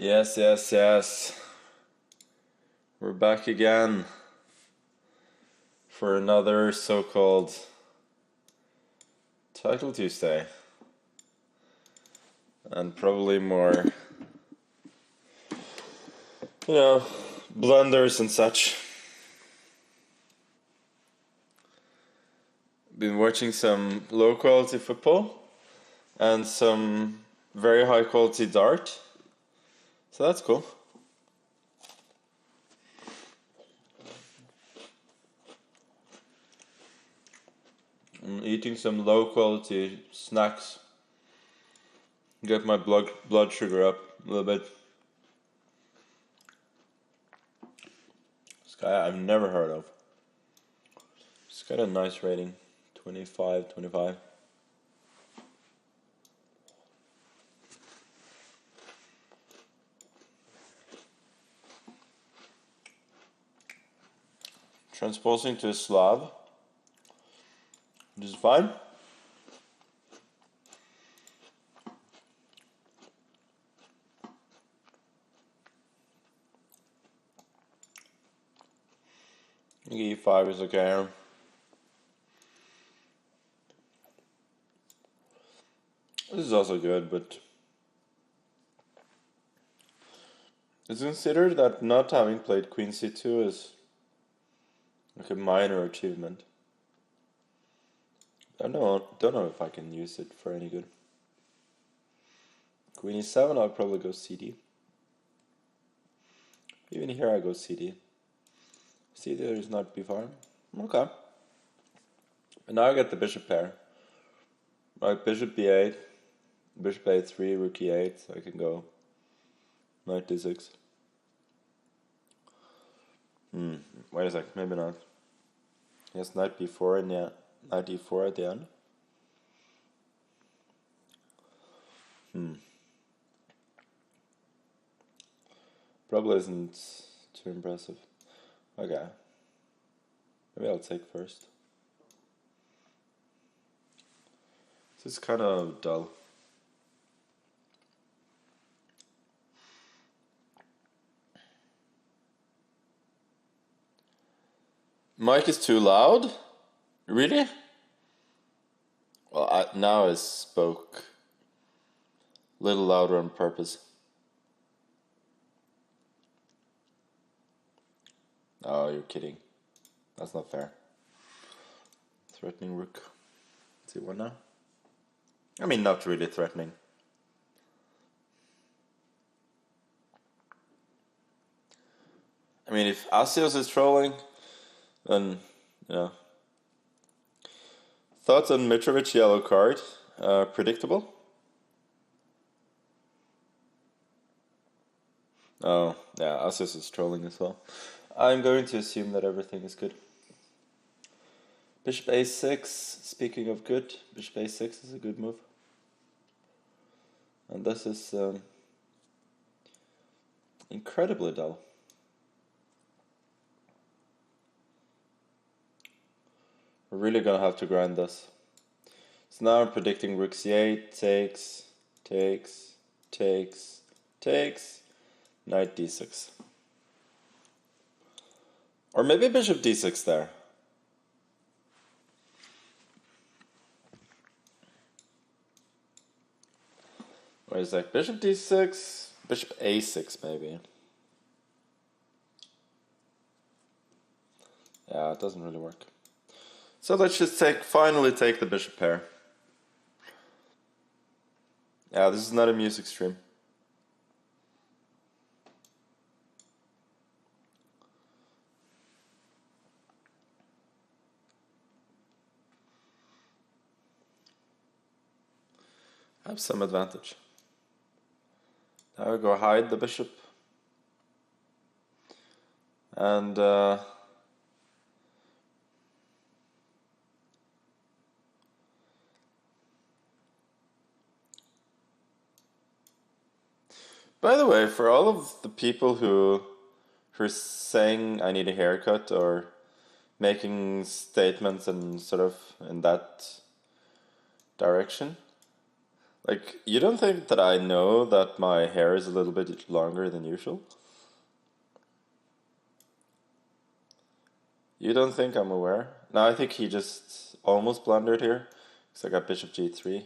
Yes, yes, yes. We're back again for another so-called Title Tuesday. And probably more, blunders and such. Been watching some low-quality football and some very high-quality dart. So that's cool. I'm eating some low-quality snacks. Get my blood sugar up a little bit. This guy I've never heard of. It's got a nice rating. 25. Transposing to a Slav, which is fine. E5 is okay. This is also good, but it's considered that not having played Queen C2 is like a minor achievement. I don't know if I can use it for any good. Queen E7, I'll probably go CD. Even here I go CD. CD is not B5. Okay. And now I get the bishop pair. Right, bishop B8, bishop A3, rook E8, so I can go knight D6. Wait a sec, maybe not. Yes, knight B4 and yeah, knight E4 at the end. Probably isn't too impressive. Okay. Maybe I'll take first. This is kind of dull. Mic is too loud? Really? Well, now I spoke a little louder on purpose. Oh, you're kidding. That's not fair. Threatening rook. C1 now? I mean, not really threatening. I mean, if Asios is trolling, then, Thoughts on Mitrovic yellow card? Predictable? Oh, yeah, Asios is trolling as well. I'm going to assume that everything is good. Bishop A6, speaking of good, Bishop A6 is a good move. And this is incredibly dull. We're really gonna have to grind this. So now I'm predicting rook c8, takes, knight d6. Or maybe bishop d6 there. Wait a sec, bishop d6, bishop a6 maybe. Yeah, it doesn't really work. So let's just finally take the bishop pair. Yeah, this is not a music stream. I have some advantage. Now I go hide the bishop. And by the way, for all of the people who are saying I need a haircut or making statements and sort of in that direction, Like, you don't think that I know that my hair is a little bit longer than usual? You don't think I'm aware? No, I think he just almost blundered here. Because I got bishop g3.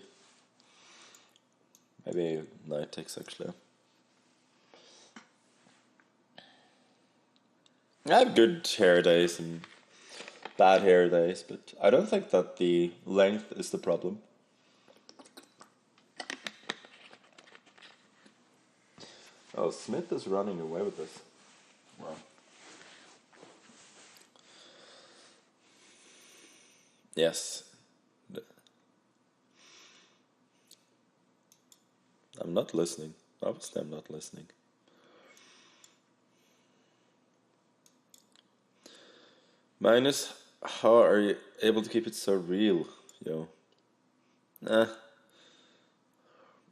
Maybe knight takes actually. I have good hair days and bad hair days, but I don't think that the length is the problem. Oh, Smith is running away with this. Wow. Yes. I'm not listening. Obviously, I'm not listening. Magnus, how are you able to keep it so real, yo? Nah.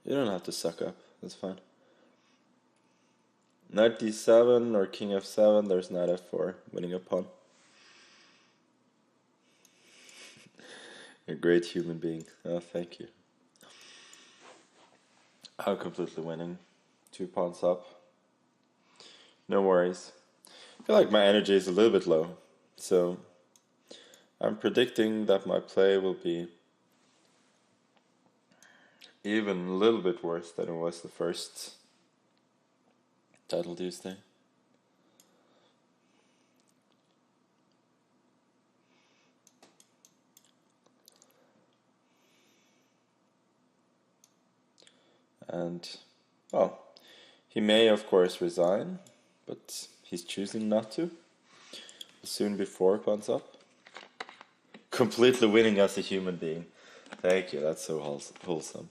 You don't have to suck up. That's fine. Knight d7 or king f7, there's knight f4, winning a pawn. You're a great human being. Oh, thank you. I'm completely winning. 2 pawns up. No worries. I feel like my energy is a little bit low, so I'm predicting that my play will be even a little bit worse than it was the first Title Tuesday. And, well, he may of course resign, but he's choosing not to. Soon be 4 pawns up. Completely winning as a human being. Thank you, that's so wholesome.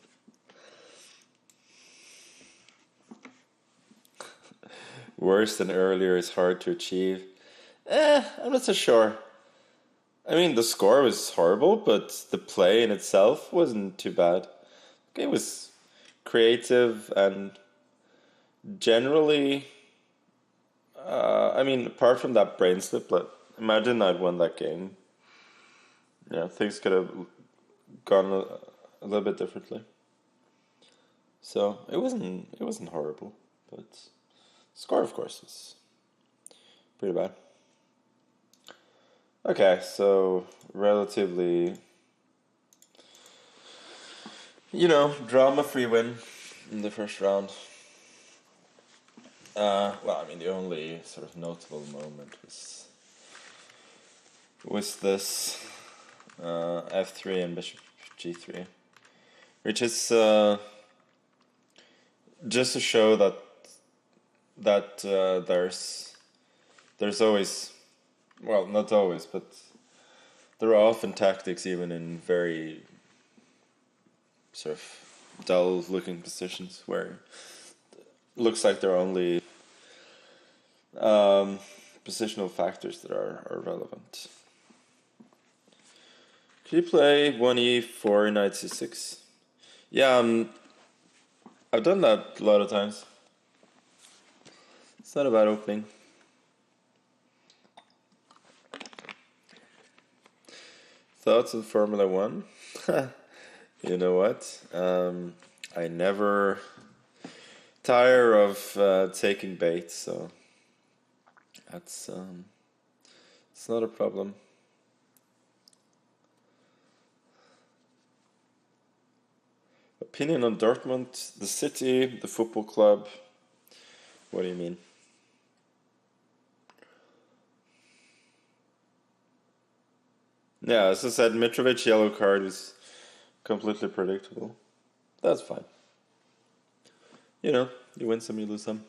Worse than earlier is hard to achieve. I'm not so sure. I mean, the score was horrible, but the play in itself wasn't too bad. It was creative and generally, I mean, apart from that brain slip, like, imagine I'd won that game. Yeah, things could have gone a little bit differently. So it wasn't horrible, but score, of course, was pretty bad. Okay, so relatively, drama-free win in the first round. Well, I mean, the only sort of notable moment was this f3 and bishop g3, which is just to show that there's always, well, not always, but there are often tactics even in very sort of dull looking positions where it looks like there are only positional factors that are relevant. Could you play 1e4 knight c6? Yeah, I've done that a lot of times. It's not a bad opening. Thoughts on Formula 1? You know what? I never tire of taking bait, so that's it's not a problem. Opinion on Dortmund, the city, the football club. What do you mean? Yeah, as I said, Mitrovic yellow card was completely predictable. That's fine. You win some, you lose some.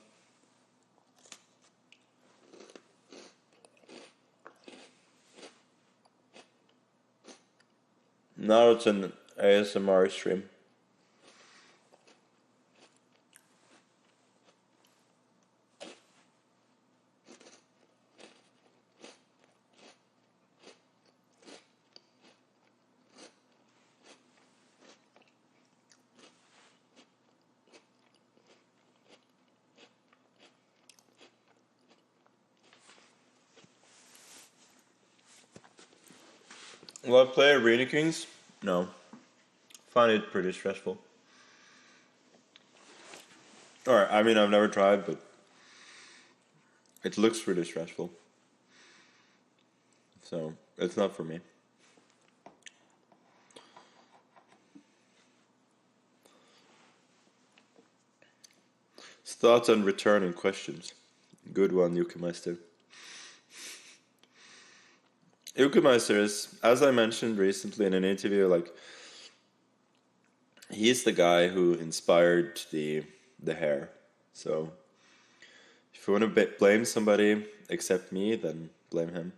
Now it's an ASMR stream. Will I play Arena Kings? No. Find it pretty stressful. Or, I mean, I've never tried, but it looks really stressful. So, it's not for me. Thoughts on returning questions. Good one, Yukimeister. Yukimeister is, as I mentioned recently in an interview, like, he's the guy who inspired the hair. So, if you want to blame somebody except me, then blame him.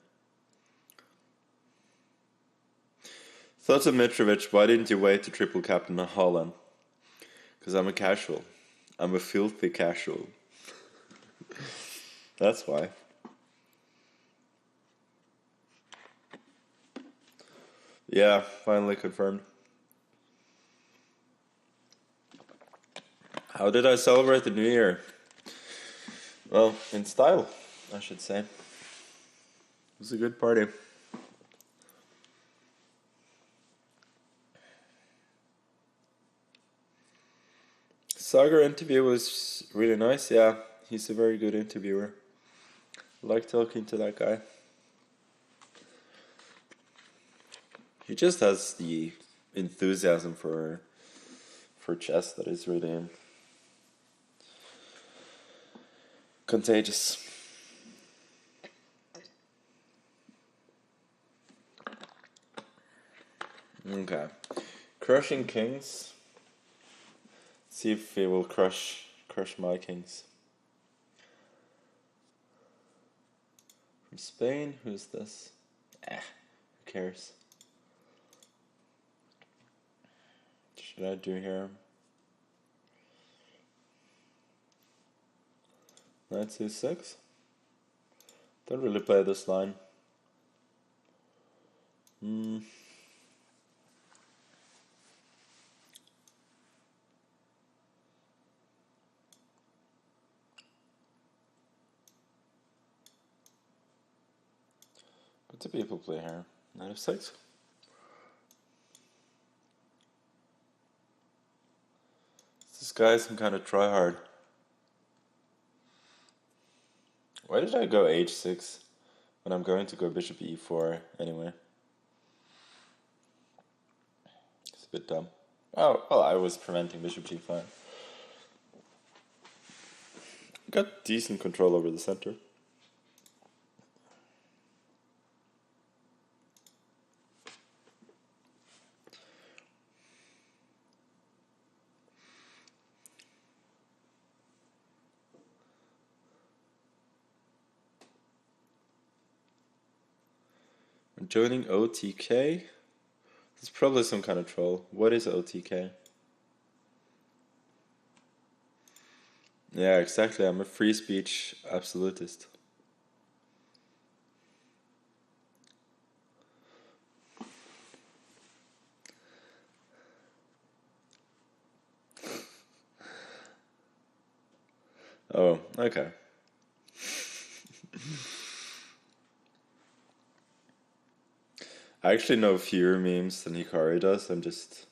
Thoughts on Mitrovic. Why didn't you wait to triple captain Holland? Because I'm a casual. I'm a filthy casual. That's why. Yeah, finally confirmed. How did I celebrate the new year? Well, in style, I should say. It was a good party. Sagar interview was really nice, yeah. He's a very good interviewer. I like talking to that guy. He just has the enthusiasm for chess that is really contagious. Okay. Crushing kings. See if he will crush my kings. From Spain, who's this? Who cares? What should I do here? Knight c6. Don't really play this line. What do people play here? Knight f6. This guy some kind of tryhard. Why did I go h6 when I'm going to go bishop e4 anyway? It's a bit dumb. Oh, well, I was preventing bishop g5. Got decent control over the center. I'm joining OTK. It's probably some kind of troll. What is OTK? Yeah, exactly. I'm a free speech absolutist. Oh, okay. I actually know fewer memes than Hikari does. I'm just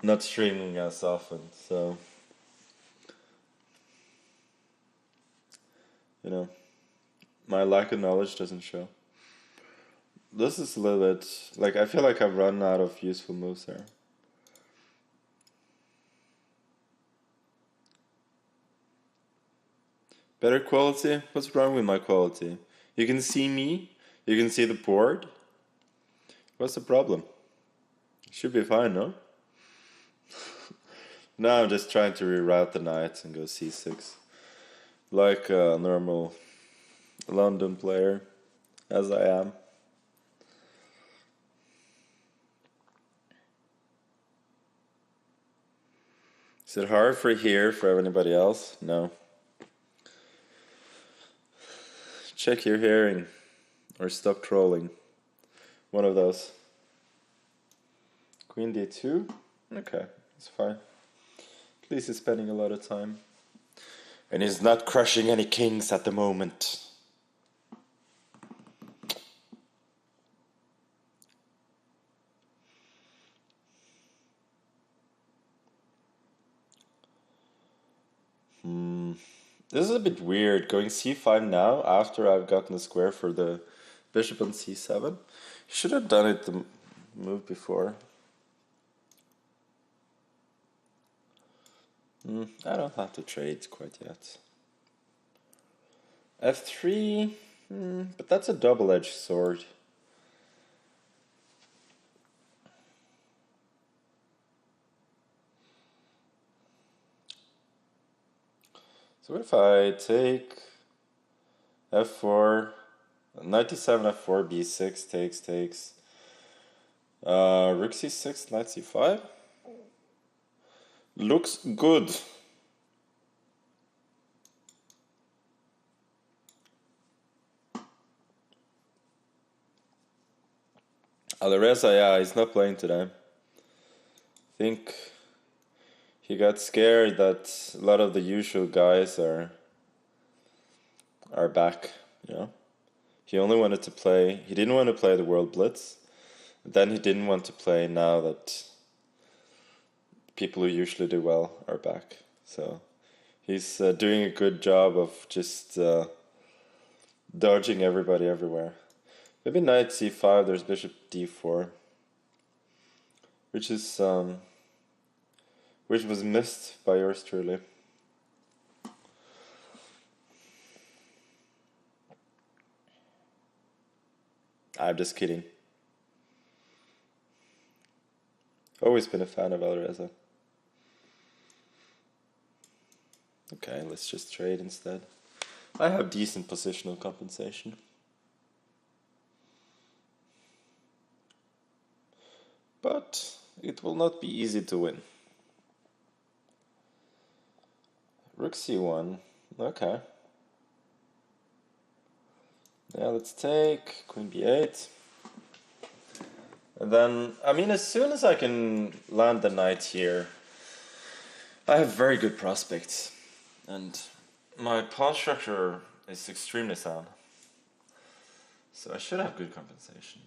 not streaming as often, so you know, my lack of knowledge doesn't show. This is a little bit like I feel like I've run out of useful moves there. Better quality? What's wrong with my quality? You can see me, you can see the board. What's the problem? Should be fine, no? Now I'm just trying to reroute the knight and go c6. Like a normal London player, as I am. Is it hard for here for anybody else? No. Check your hearing or stop trolling. One of those. Queen d2? Okay, it's fine. At least he's spending a lot of time. And he's not crushing any kings at the moment. This is a bit weird, going c5 now after I've gotten a square for the bishop on c7. Should have done it the move before. I don't have to trade quite yet. f3, but that's a double-edged sword. So what if I take f4, knight d7, f4, b6, takes, rook c6, knight c5? Looks good. Alireza, yeah, he's not playing today. I think he got scared that a lot of the usual guys are back, you know. He didn't want to play the World Blitz. Then he didn't want to play now that people who usually do well are back. So he's doing a good job of just dodging everybody everywhere. Maybe knight c5, there's bishop d4. Which was missed by yours truly. I'm just kidding. Always been a fan of Alireza. Okay, let's just trade instead. I have decent positional compensation. But it will not be easy to win. Rook c1, okay. Yeah, let's take queen b8. And then, I mean, as soon as I can land the knight here, I have very good prospects. And my pawn structure is extremely sound. So I should have good compensation.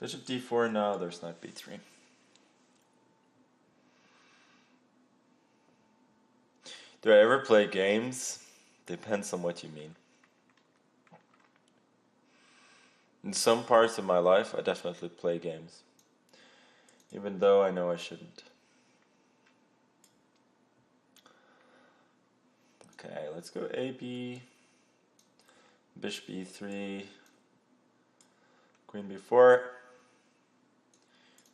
Bishop d4 now, there's knight b3. Do I ever play games? Depends on what you mean. In some parts of my life, I definitely play games. Even though I know I shouldn't. Okay, let's go AB. Bishop e3. Queen b4.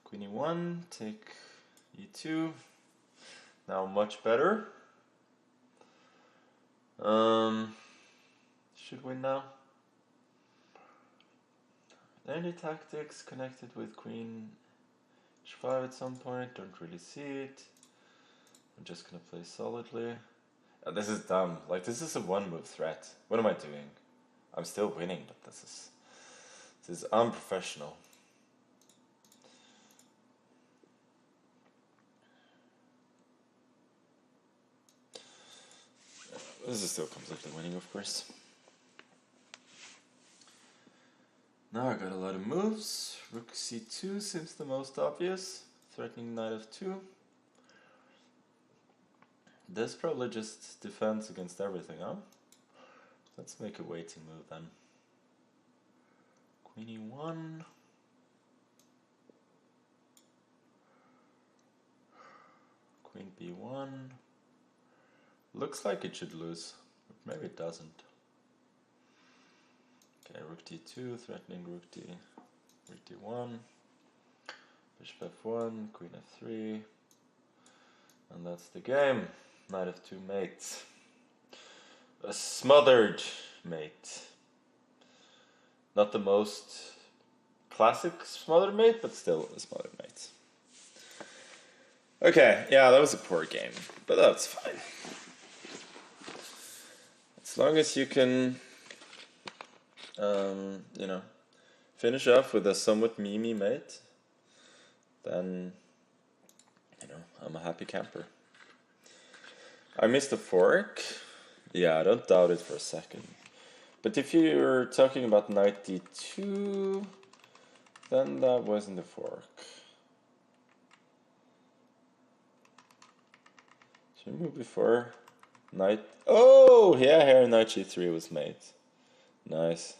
Queen e1, take e2. Now much better. Should win now. Any tactics connected with queen h5 at some point? Don't really see it. I'm just gonna play solidly. Oh, this is dumb. Like, this is a one-move threat. What am I doing? I'm still winning, but this is unprofessional. This is still completely winning, of course. Now I got a lot of moves. Rook c2 seems the most obvious, threatening knight f2. This probably just defends against everything, huh? Let's make a waiting move then. Queen e1. Queen b1. Looks like it should lose, but maybe it doesn't. Okay, rook d2, threatening rook d1. Bishop f1, queen f3. And that's the game. Knight f2 mate. A smothered mate. Not the most classic smothered mate, but still a smothered mate. Okay, yeah, that was a poor game, but that's fine. As long as you can, you know, finish off with a somewhat memey mate, then, you know, I'm a happy camper. I missed a fork. Yeah, I don't doubt it for a second. But if you're talking about knight d2, then that wasn't a fork. Should we move before knight? Oh, yeah, here knight g3 was made. Nice.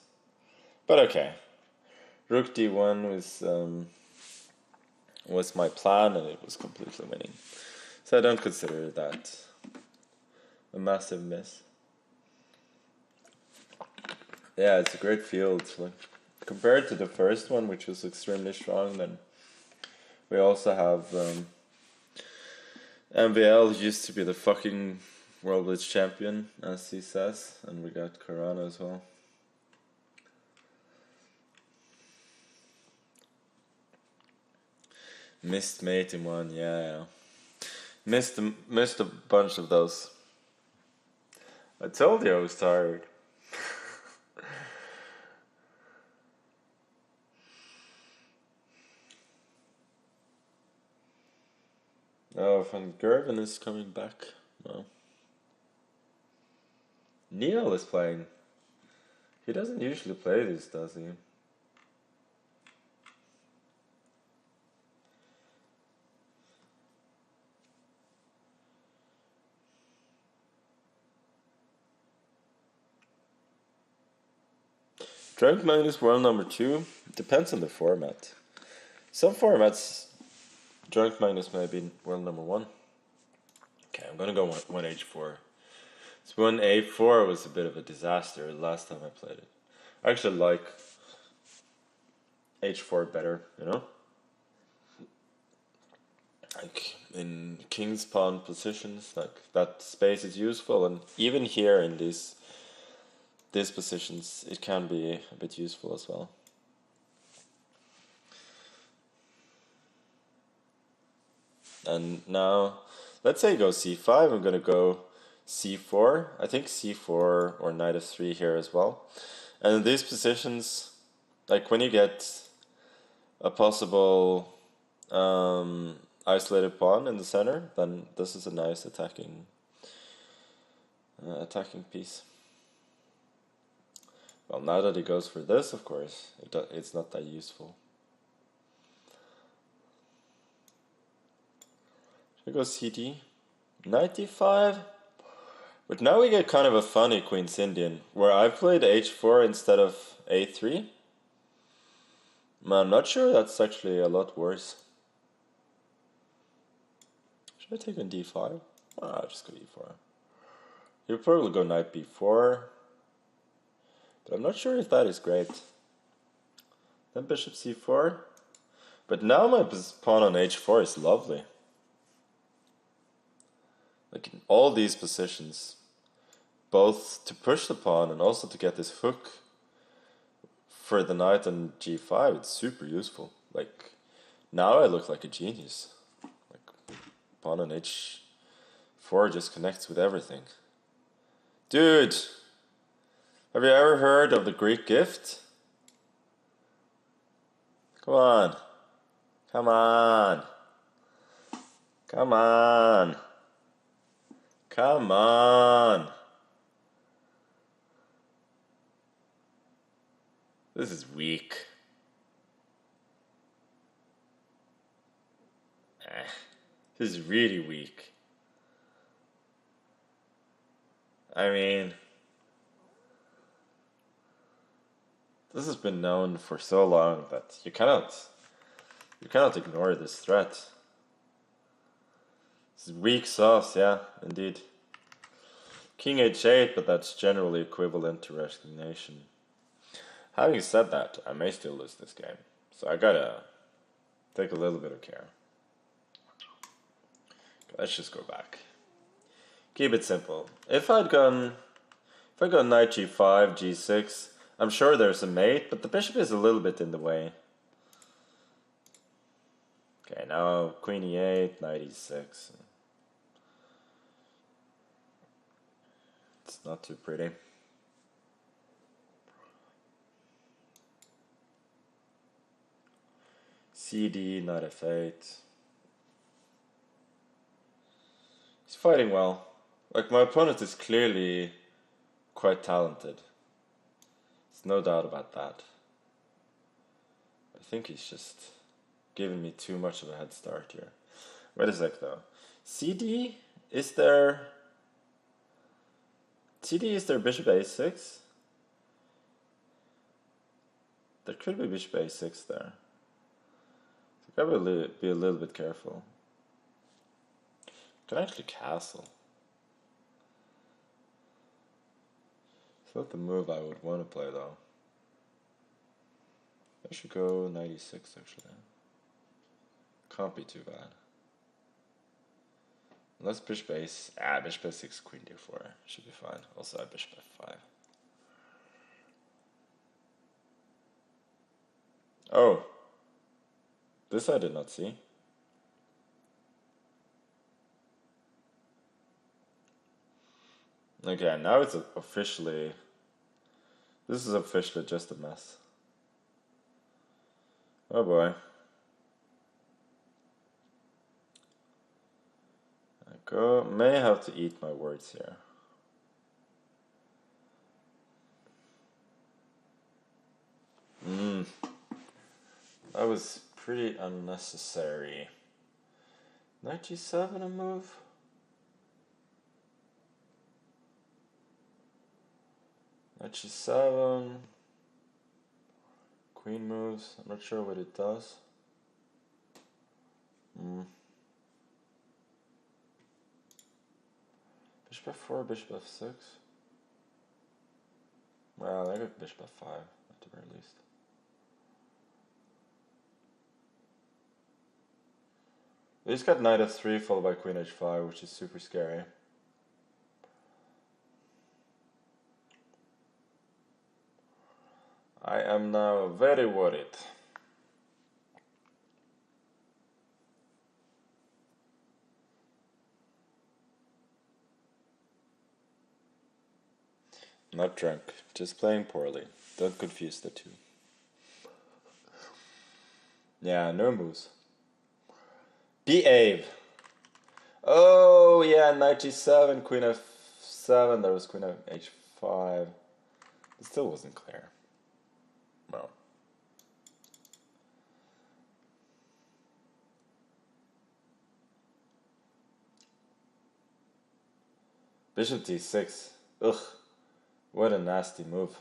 But okay. Rook d1 was my plan, and it was completely winning. So I don't consider that a massive miss. Yeah, it's a great field. Like, compared to the first one, which was extremely strong, then we also have MVL used to be the fucking World Blitz champion, as he says, and we got Corona as well. Missed mate in one, yeah. Missed a bunch of those. I told you I was tired. Oh, Van Gerven is coming back. No. Neil is playing. He doesn't usually play this, does he? Drunk Magnus world number 2 depends on the format. Some formats, Drunk Magnus may be world number 1. Okay, I'm gonna go 1h4. So 1a4 was a bit of a disaster the last time I played it. I actually like h4 better, you know? Like in king's pawn positions, like that space is useful, and even here in these positions it can be a bit useful as well. And now let's say go c5. I'm gonna go c4. I think c4 or knight f3 here as well. And in these positions, like when you get a possible isolated pawn in the center, then this is a nice attacking piece. Well, now that he goes for this, of course, it's not that useful. Should I go cd? Knight d5? But now we get kind of a funny Queen's Indian, where I've played h4 instead of a3. I'm not sure that's actually a lot worse. Should I take on d5? I'll just go e4. He'll probably go knight b4. But I'm not sure if that is great. Then bishop c4. But now my pawn on h4 is lovely. Like in all these positions, both to push the pawn and also to get this hook for the knight on g5, it's super useful. Like, now I look like a genius. Like, pawn on h4 just connects with everything. Dude! Have you ever heard of the Greek gift? Come on. Come on. Come on. Come on. This is weak. This is really weak. I mean, this has been known for so long that you cannot ignore this threat. This is weak sauce, yeah, indeed. King h8, but that's generally equivalent to resignation. Having said that, I may still lose this game, so I gotta take a little bit of care. Let's just go back. Keep it simple. If I'd gone knight g5, g6, I'm sure there's a mate, but the bishop is a little bit in the way. Okay, now queen e8, knight e6. It's not too pretty. cd, knight f8. He's fighting well. Like, my opponent is clearly quite talented. There's no doubt about that. I think he's just giving me too much of a head start here. Wait a sec though. cd Is there... TD, is there bishop a6? There could be bishop a6 there. So gotta be a little bit careful. Can actually castle. It's not the move I would want to play though. I should go 96 actually. Can't be too bad. Unless bishop ace. Bishop a6, queen d4. Should be fine. Also I bishop f5. Oh. This I did not see. Okay, now it's officially... This is officially just a mess. Oh boy. May have to eat my words here. That was pretty unnecessary. Knight g7 a move? Knight g7. Queen moves. I'm not sure what it does. Bishop f4, bishop f6. Well, I got bishop f5 at the very least. We just got knight f3 followed by queen h5, which is super scary. I am now very worried. Not drunk, just playing poorly. Don't confuse the two. Yeah, no moves. B8. Oh yeah, knight g7, queen f7, there was queen h5. It still wasn't clear. Well. Bishop d6. Ugh. What a nasty move.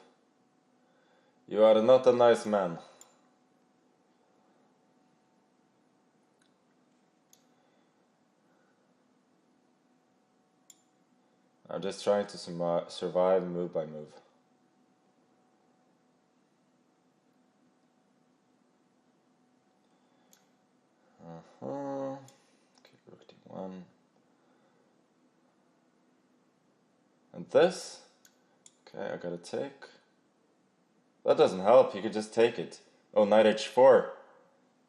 You are not a nice man. I'm just trying to survive move by move. Okay, rook d1. And this? Okay, I gotta take. That doesn't help, you could just take it. Oh, knight h4.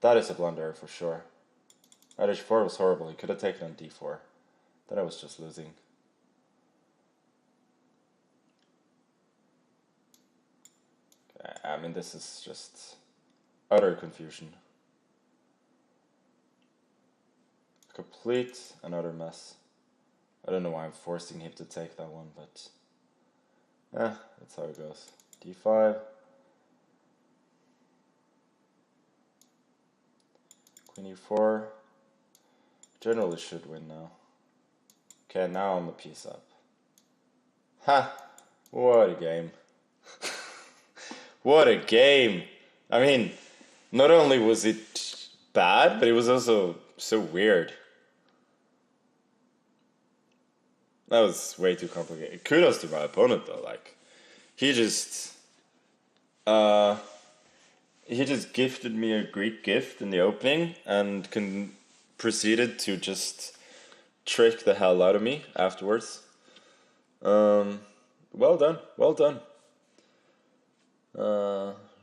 That is a blunder for sure. Knight h4 was horrible, he could have taken on d4. Then I was just losing. Okay, I mean, this is just utter confusion. Complete and utter mess. I don't know why I'm forcing him to take that one, but that's how it goes. d5. Queen e4. Generally should win now. Okay, now I'm a piece up. Ha! What a game. What a game! I mean, not only was it bad, but it was also so weird. That was way too complicated. Kudos to my opponent though, like, he just gifted me a Greek gift in the opening and proceeded to just trick the hell out of me afterwards. Well done, well done.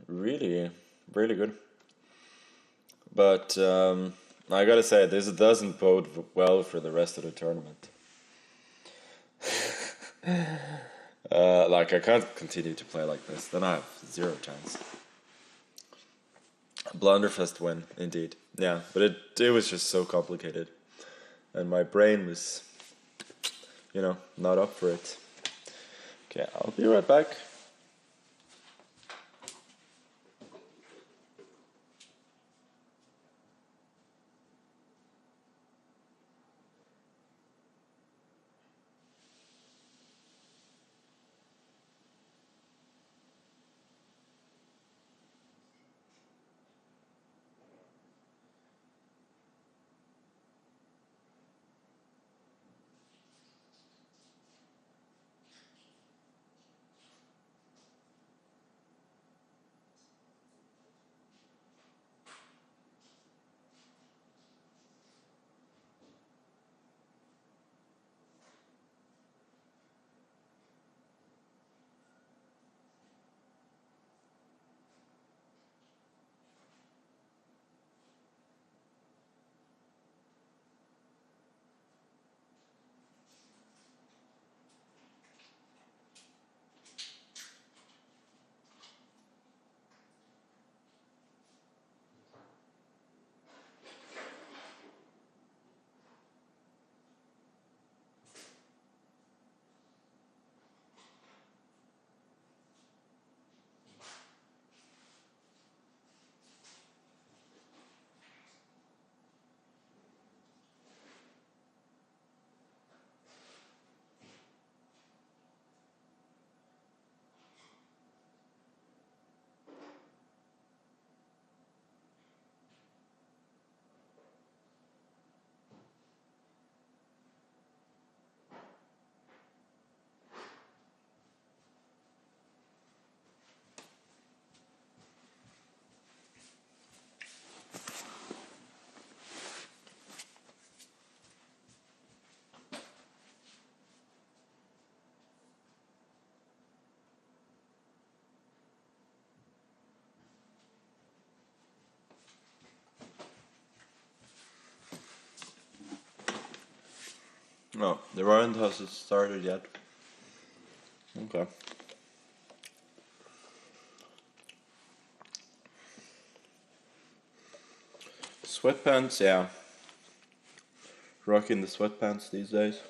Really, really good. But I gotta say, this doesn't bode well for the rest of the tournament. Like, I can't continue to play like this, then I have zero chance. Blunderfest win, indeed. Yeah, but it was just so complicated. And my brain was, not up for it. Okay, I'll be right back. No, the round hasn't started yet. Okay. Sweatpants, yeah. Rocking the sweatpants these days.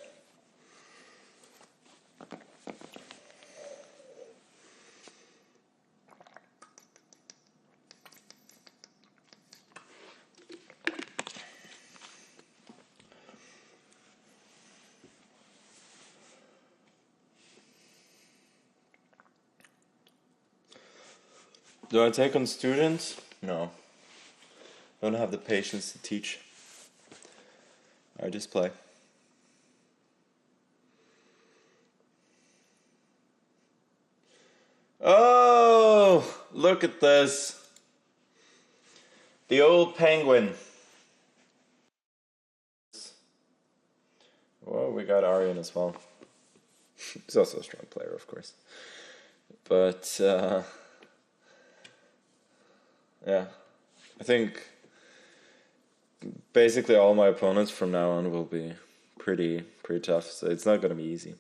Do I take on students? No. I don't have the patience to teach. I just play. Oh, look at this. The old penguin. Well, we got Aryan as well. He's also a strong player, of course. But, yeah. I think basically all my opponents from now on will be pretty tough, so it's not going to be easy.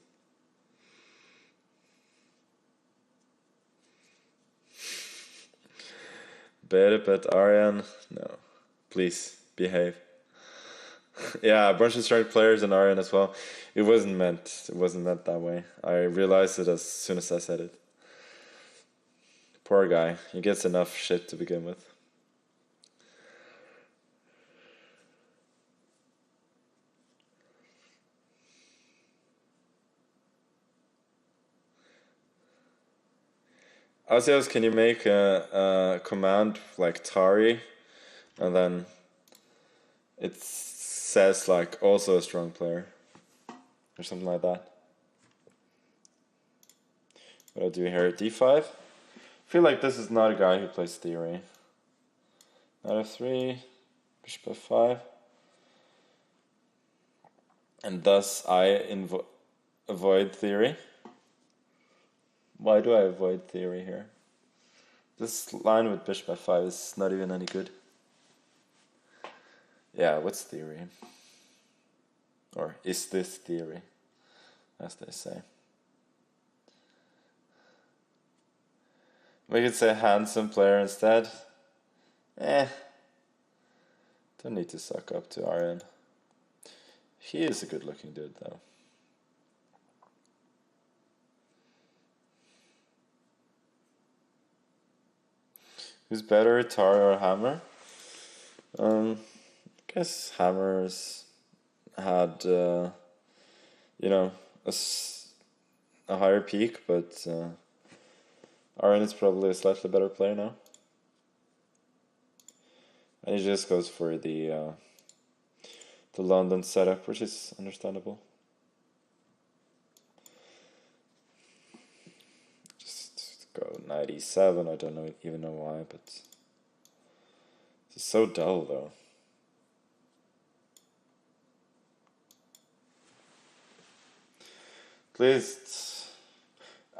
Bet Aryan? No. Please, behave. Yeah, a bunch of strength players and Aryan as well. It wasn't meant that way. I realized it as soon as I said it. Poor guy. He gets enough shit to begin with. Asios, can you make a command like Tari, and then it says like also a strong player, or something like that? What I'll do here, D5. I feel like this is not a guy who plays theory. Knight f3, bishop f5, and thus I avoid theory. Why do I avoid theory here? This line with bishop f5 is not even any good. Yeah, what's theory? Or is this theory, as they say. We could say handsome player instead. Don't need to suck up to Aryan. He is a good looking dude though. Who's better, Tar or Hammer? I guess Hammer's had, a higher peak, but Aryan is probably a slightly better player now. And he just goes for the London setup, which is understandable. Just go 97. I don't even know why, but it's so dull though. At least,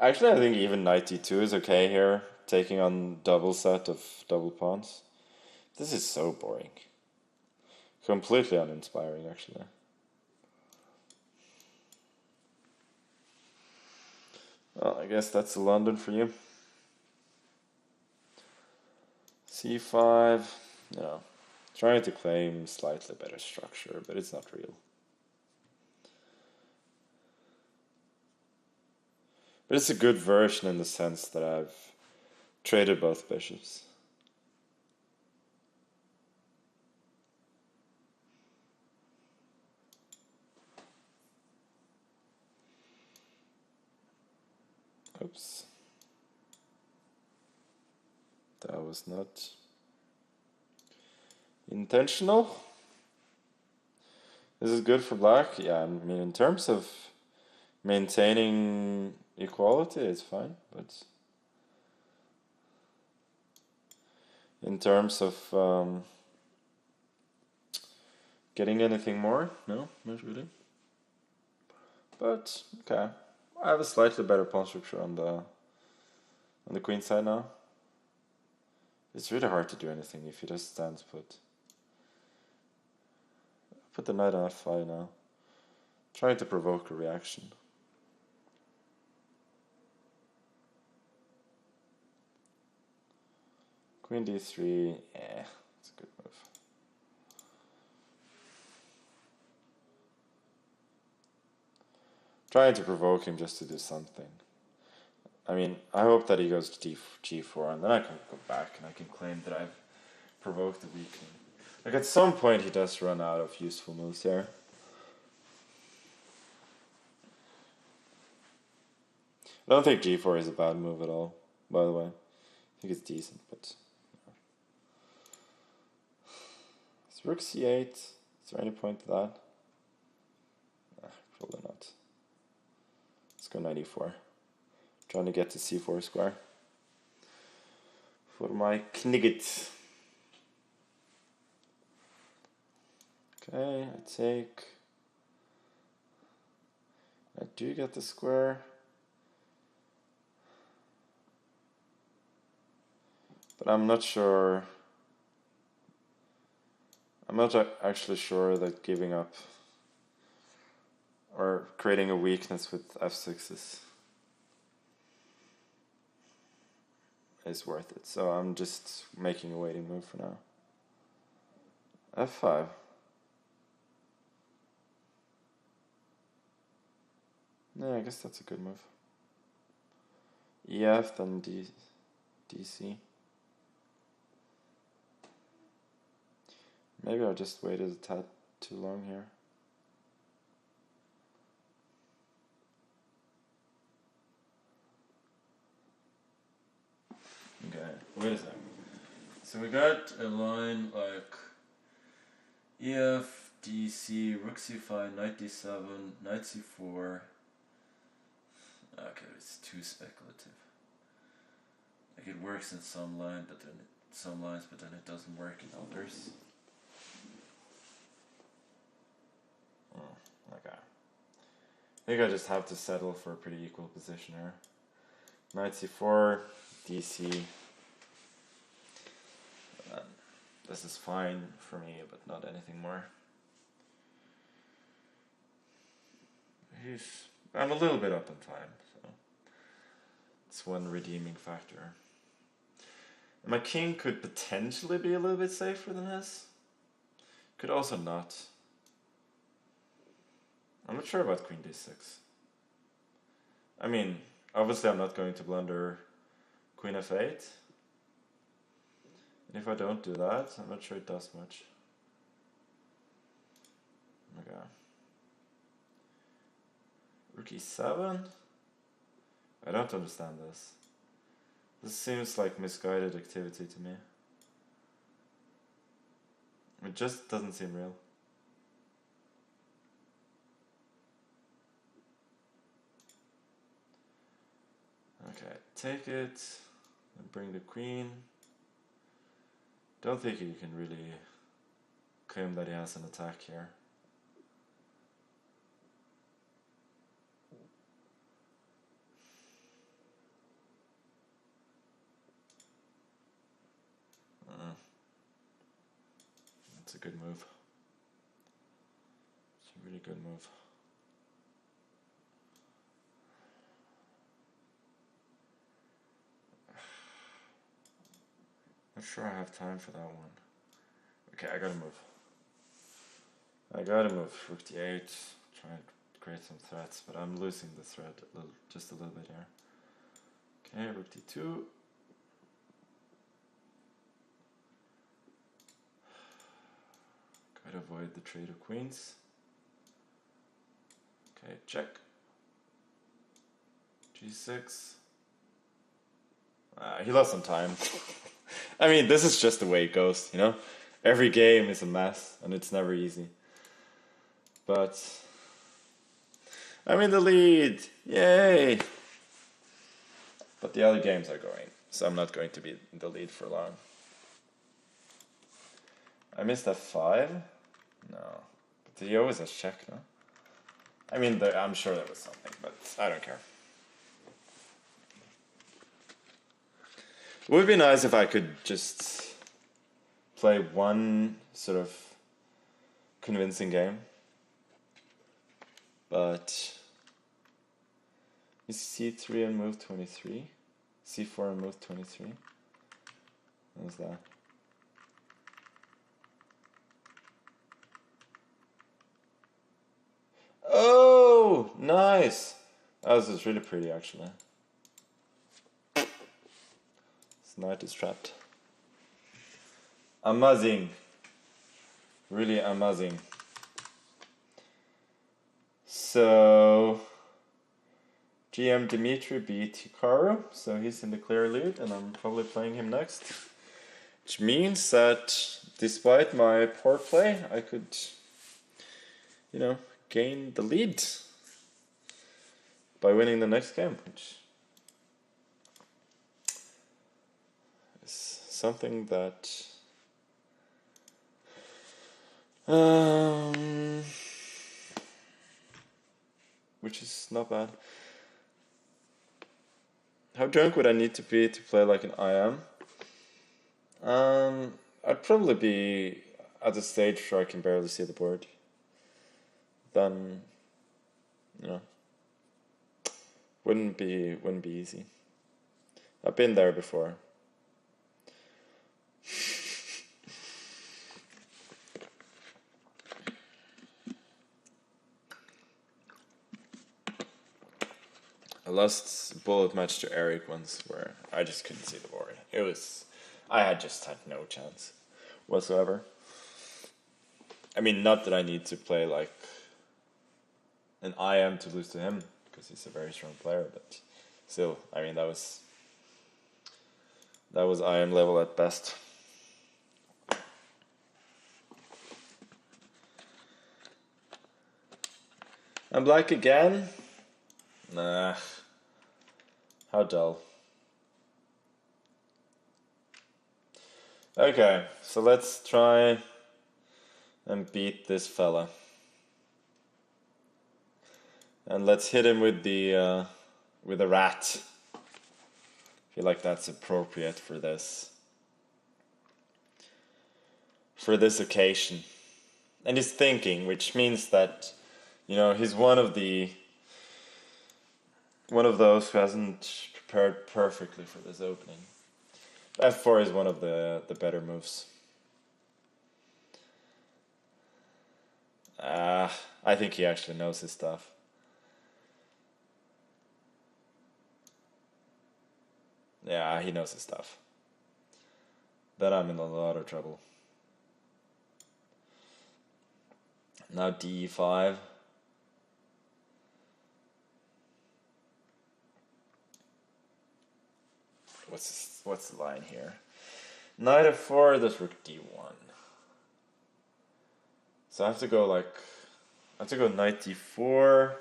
actually, I think even 92 is okay here, taking on double set of double pawns. This is so boring. Completely uninspiring, actually. Well, I guess that's a London for you. C5, trying to claim slightly better structure, but it's not real. But it's a good version in the sense that I've traded both bishops. Oops. That was not intentional. This is good for black. Yeah, I mean, in terms of maintaining equality, it's fine, but in terms of getting anything more, no, not really. But okay, I have a slightly better pawn structure on the queen side now. It's really hard to do anything if he just stands put. Put the knight on f5 now. Trying to provoke a reaction. Queen d3, it's a good move. Trying to provoke him just to do something. I mean, I hope that he goes to g4, and then I can go back and I can claim that I've provoked the weakening. Like, at some point he does run out of useful moves here. I don't think g4 is a bad move at all, by the way. I think it's decent, but... Is rook c8? Is there any point to that? Probably not. Let's go knight e4. Trying to get to c4 square. For my knigget. Okay, I take... I do get the square. But I'm not sure... I'm not actually sure that giving up or creating a weakness with f6 is worth it. So I'm just making a waiting move for now. f5. Yeah, I guess that's a good move. ef, then dc. Maybe I just waited a tad too long here. Okay, wait a second. So we got a line like ef, dc, rook c5, knight d7, knight c4. Okay, it's too speculative. Like, it works in some lines, but then it doesn't work in others. Okay. I think I just have to settle for a pretty equal position here. Knight c4, dc. This is fine for me, but not anything more. I'm a little bit up in time, so it's one redeeming factor. And my king could potentially be a little bit safer than his. Could also not. I'm not sure about queen d6. I mean, obviously I'm not going to blunder queen f8. And if I don't do that, I'm not sure it does much. Okay. Rook e7? I don't understand this. This seems like misguided activity to me. It just doesn't seem real. Okay, take it and bring the queen. Don't think you can really claim that he has an attack here. That's a good move. It's a really good move. Not sure I have time for that one. Okay, I gotta move. Rook d8, try and create some threats, but I'm losing the thread just a little bit here. Okay, rook d2. Gotta avoid the trade of queens. Okay, check. g6. He lost some time. I mean, this is just the way it goes, you know? Every game is a mess, and it's never easy. But I'm in the lead! Yay! But the other games are going, so I'm not going to be in the lead for long. I missed f5? No. But he always has check, no? I mean, I'm sure there was something, but I don't care. It would be nice if I could just play one sort of convincing game. But is c3 and move 23? c4 and move 23? What is that? Oh, nice! Oh, this is really pretty, actually. This knight is trapped. Amazing. Really amazing. So, GM Dimitri beat Hikaru, so he's in the clear lead, and I'm probably playing him next. Which means that, despite my poor play, I could, you know, gain the lead by winning the next game, which is something that which is not bad. How drunk would I need to be to play like an IM? I'd probably be at a stage where I can barely see the board. Then, you know, wouldn't be easy. I've been there before. I lost bullet match to Eric once where I just couldn't see the board. I just had no chance whatsoever. I mean, not that I need to play like an IM to lose to him, because he's a very strong player, but still, I mean, that was IM level at best. I'm black again? Nah. How dull. Okay, so let's try and beat this fella. And let's hit him with a rat. I feel like that's appropriate for this occasion. And he's thinking, which means that, you know, he's one of those who hasn't prepared perfectly for this opening. F4 is one of the better moves. I think he actually knows his stuff. Yeah, he knows his stuff. Then I'm in a lot of trouble. Now d5. What's the line here? Knight f4, there's rook d1. So I have to go knight d4,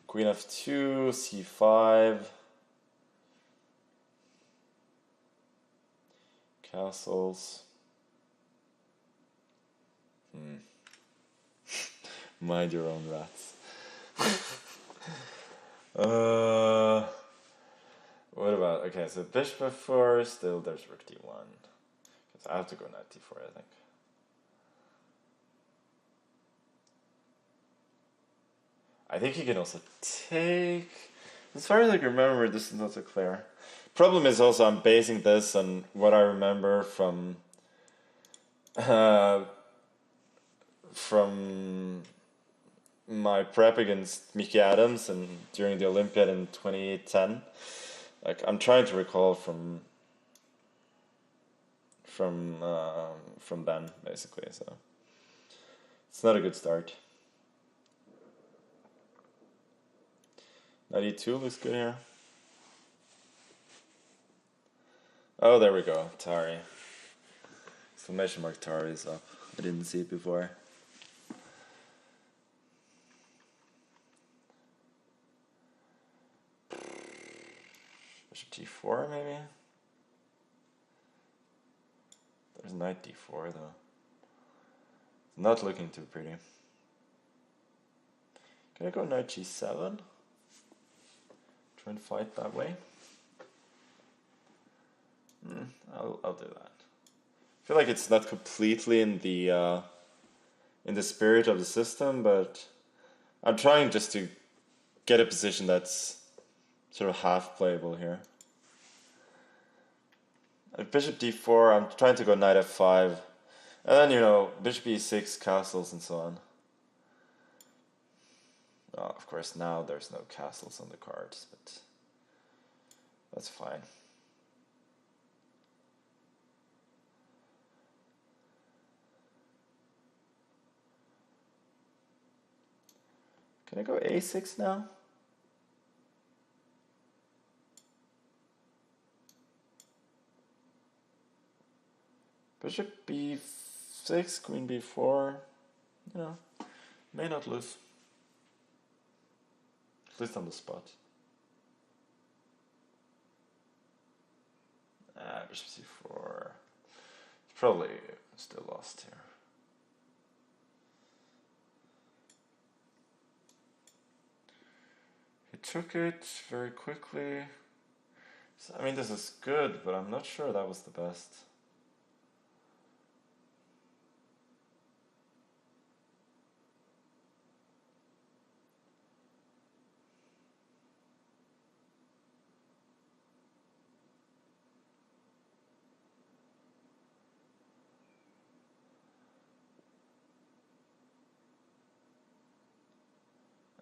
queen f2, c5, castles. Mind your own rats. What about, okay, so bishop f4, still there's rook d1. So I have to go knight d4, I think. I think he can also take. As far as I can remember, this is not so clear. Problem is also I'm basing this on what I remember from my prep against Mickey Adams and during the Olympiad in 2010. Like, I'm trying to recall from then, basically. So it's not a good start. Knight e2 looks good here. Oh, there we go. Tari. Exclamation mark Tari is up. I didn't see it before. Bishop g4 maybe? There's knight d4 though. It's not looking too pretty. Can I go knight g7? Try and fight that way. I'll do that. I feel like it's not completely in the spirit of the system, but I'm trying just to get a position that's sort of half playable here. At bishop d4, I'm trying to go knight f5, and then, you know, bishop e6, castles, and so on. Oh, of course, now there's no castles on the cards, but that's fine. Can I go a6 now? Bishop b6, queen b4, you know, may not lose. At least on the spot. Bishop c4. Probably still lost here. He took it very quickly. So, I mean, this is good, but I'm not sure that was the best.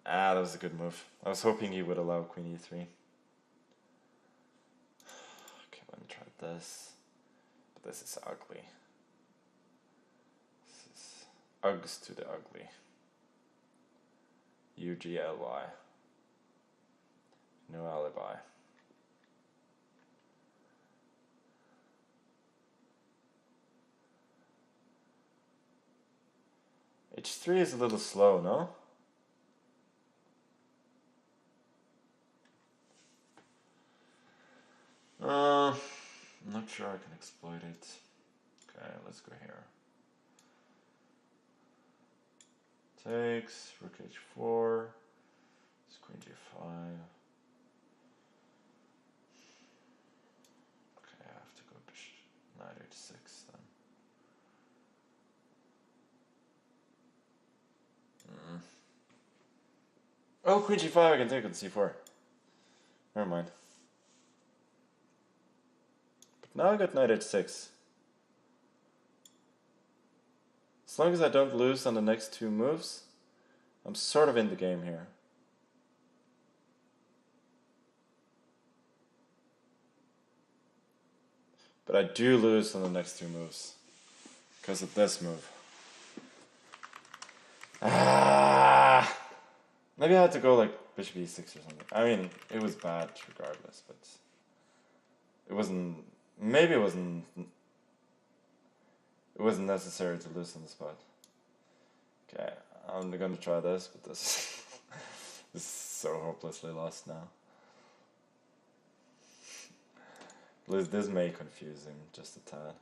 That was a good move. I was hoping he would allow queen e3. Okay, let me try this. But this is ugly. This is Uggs to the ugly. UGLY. No alibi. H3 is a little slow, no? I'm not sure I can exploit it. Okay, let's go here. Takes, rook h4, queen g5. Okay, I have to go knight h6 then. Oh, queen g5 I can take with c4. Never mind. But now I got knight h6. As long as I don't lose on the next two moves, I'm sort of in the game here. But I do lose on the next two moves because of this move. Maybe I had to go like bishop e6 or something. I mean, it was bad regardless, but it wasn't. Maybe it wasn't. It wasn't necessary to lose on the spot. Okay, I'm gonna try this, but this is so hopelessly lost now. This may confuse him just a tad.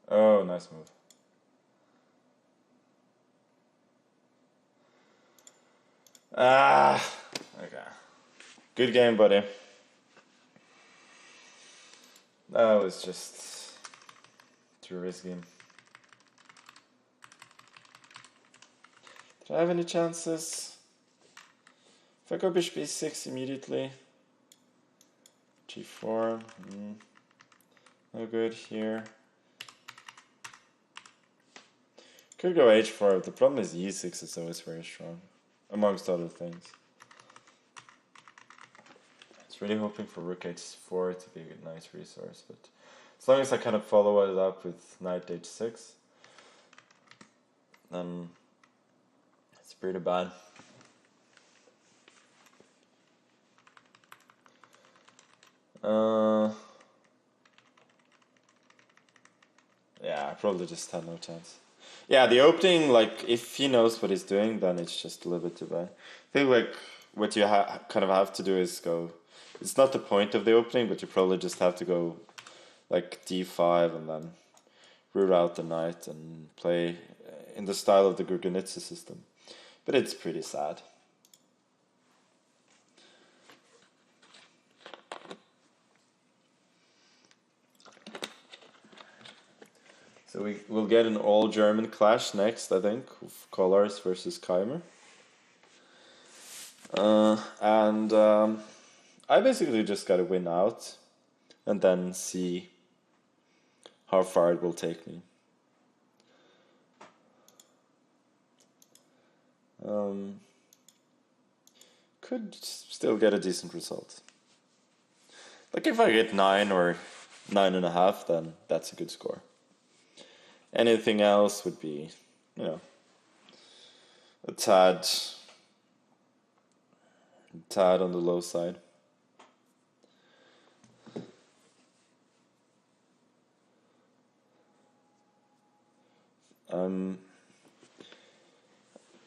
Oh, nice move. Okay. Good game, buddy. That was just too risky. Did I have any chances? If I go bishop e6 immediately, g4, no good here. Could go h4, the problem is e6 is always very strong, amongst other things. I was really hoping for rook h4 to be a nice resource, but as long as I kind of follow it up with knight h6, then it's pretty bad. Yeah, I probably just had no chance. Yeah, the opening, like, if he knows what he's doing, then it's just a little bit too bad. I think, like, what you kind of have to do is go... It's not the point of the opening, but you probably just have to go, like, d5 and then root out the knight and play in the style of the Gurgenitsa system. But it's pretty sad. So we'll get an all-German clash next, I think, of Kollars versus Keimer. And I basically just gotta win out and then see how far it will take me. Could still get a decent result. Like if I get 9 or 9.5, then that's a good score. Anything else would be, a tad on the low side. I'm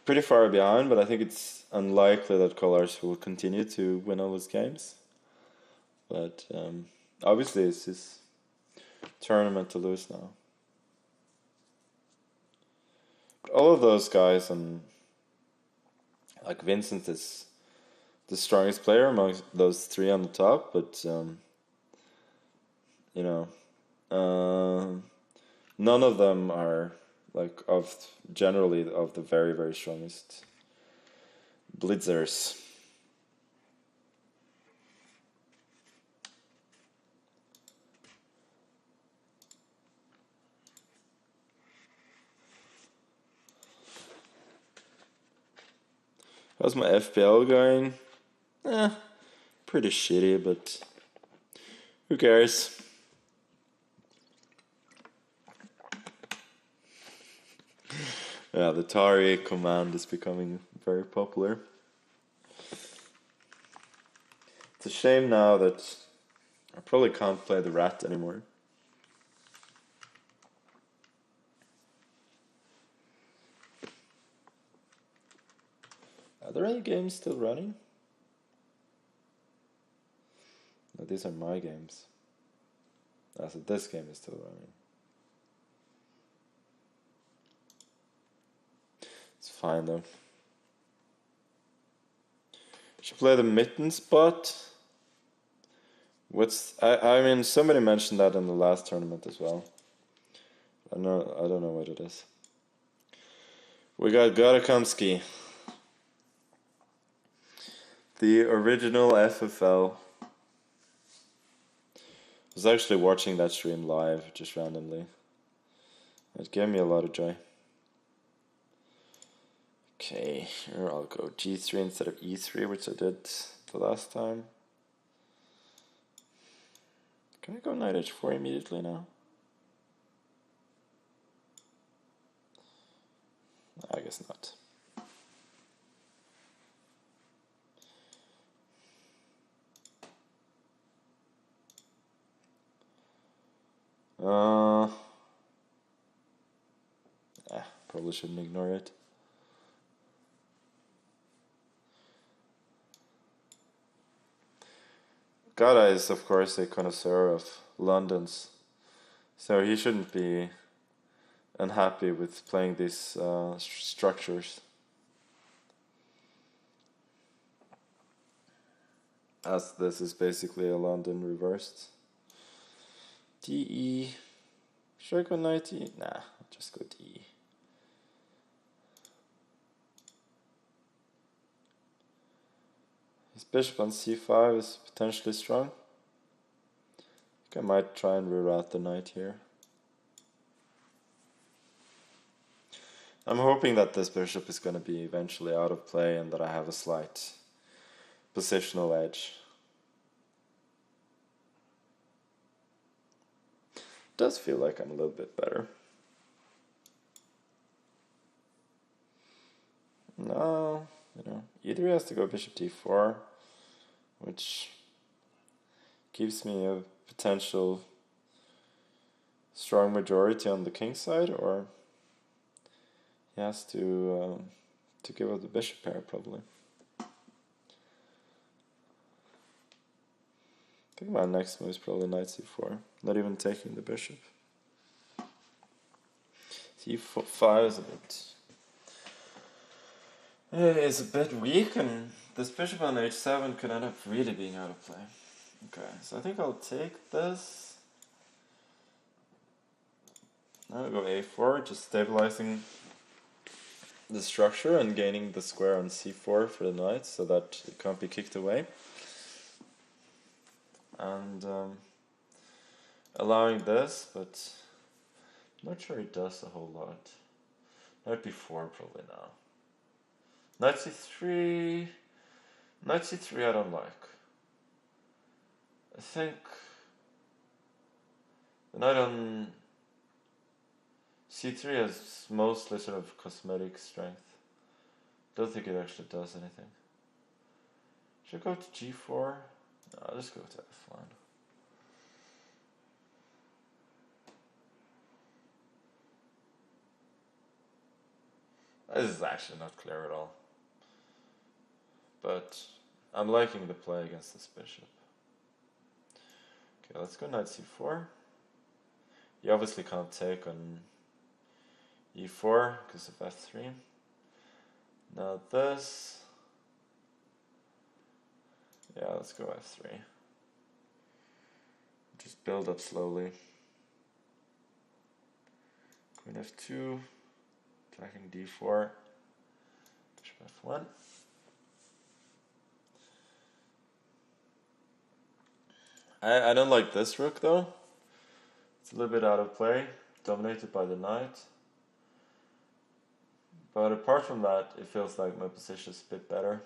pretty far behind, but I think it's unlikely that Kollars will continue to win all his games. But obviously it's his tournament to lose now. But all of those guys, and like Vincent is the strongest player among those three on the top, but none of them are like generally of the very, very strongest blitzers. How's my FPL going? Pretty shitty, but who cares? Yeah, the Tari command is becoming very popular. It's a shame now that I probably can't play the rat anymore. Are there any games still running? No, these are my games. So this game is still running. It's fine though. Should play the mitten spot. I mean, somebody mentioned that in the last tournament as well. I don't know what it is. We got Garakamsky, the original FFL. I was actually watching that stream live, just randomly. It gave me a lot of joy. Okay, here I'll go G3 instead of E3, which I did the last time. Can I go Knight H4 immediately now? I guess not. Probably shouldn't ignore it. Gada is, of course, a connoisseur of Londons, so he shouldn't be unhappy with playing these structures. As this is basically a London reversed. DE. Should I go knight E? Nah, I'll just go DE. His bishop on C5 is potentially strong. I think I might try and reroute the knight here. I'm hoping that this bishop is going to be eventually out of play and that I have a slight positional edge. It does feel like I'm a little bit better. No, either he has to go bishop d4, which gives me a potential strong majority on the king side, or he has to give up the bishop pair, probably. I think my next move is probably knight c4, not even taking the bishop. c5 is a bit weak, and this bishop on h7 could end up really being out of play. Okay, so I think I'll take this. Now I go a4, just stabilizing the structure and gaining the square on c4 for the knight so that it can't be kicked away. And allowing this, but I'm not sure it does a whole lot. Knight b4 probably now. Knight c3. Knight c3 I don't like. I think the knight on c3 has mostly sort of cosmetic strength. Don't think it actually does anything. Should I go to g4? No, I'll just go to f1. This is actually not clear at all. But I'm liking the play against this bishop. Okay, let's go knight c4. You obviously can't take on e4 because of f3. Now this. Yeah, let's go f3. Just build up slowly. Queen f2. Attacking d4. Bishop f1. I don't like this rook though. It's a little bit out of play, dominated by the knight. But apart from that, it feels like my position is a bit better.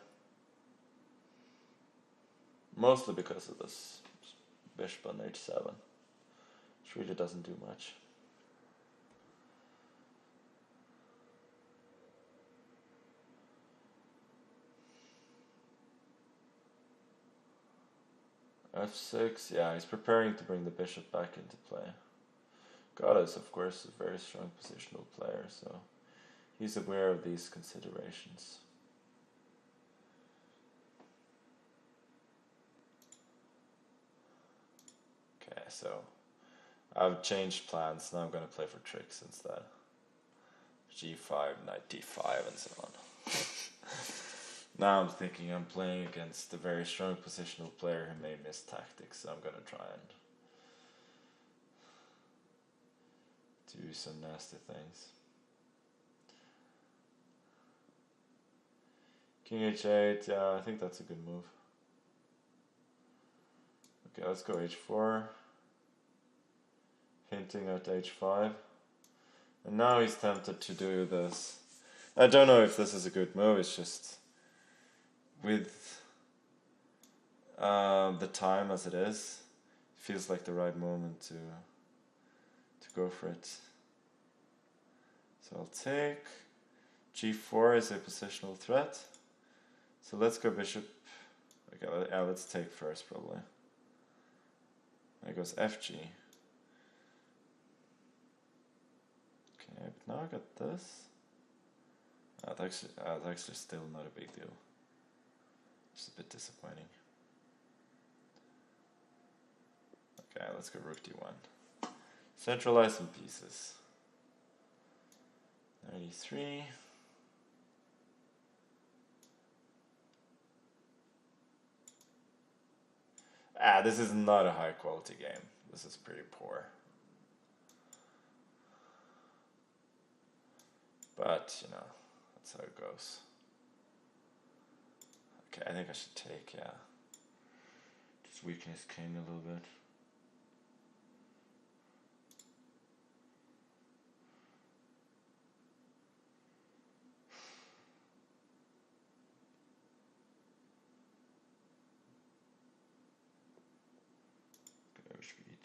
Mostly because of this bishop on h7, which really doesn't do much. f6, yeah, he's preparing to bring the bishop back into play. God is, of course, a very strong positional player, so he's aware of these considerations. Okay, so I've changed plans, now I'm going to play for tricks instead. g5, knight d5, and so on. Now I'm thinking I'm playing against a very strong positional player who may miss tactics, so I'm going to try and do some nasty things. King h8, yeah, I think that's a good move. Okay, let's go h4. Hinting at h5. And now he's tempted to do this. I don't know if this is a good move, it's just with the time as it is, it feels like the right moment to go for it. So I'll take. g4 is a positional threat. So let's go bishop. Okay, yeah, let's take first probably. There goes fg. Okay, but now I got this. That's actually still not a big deal. Just a bit disappointing. Okay, let's go rook d1. Centralize some pieces. 93. This is not a high quality game. This is pretty poor. But, you know, that's how it goes. Okay, I think I should take, yeah. Just weaken his king a little bit.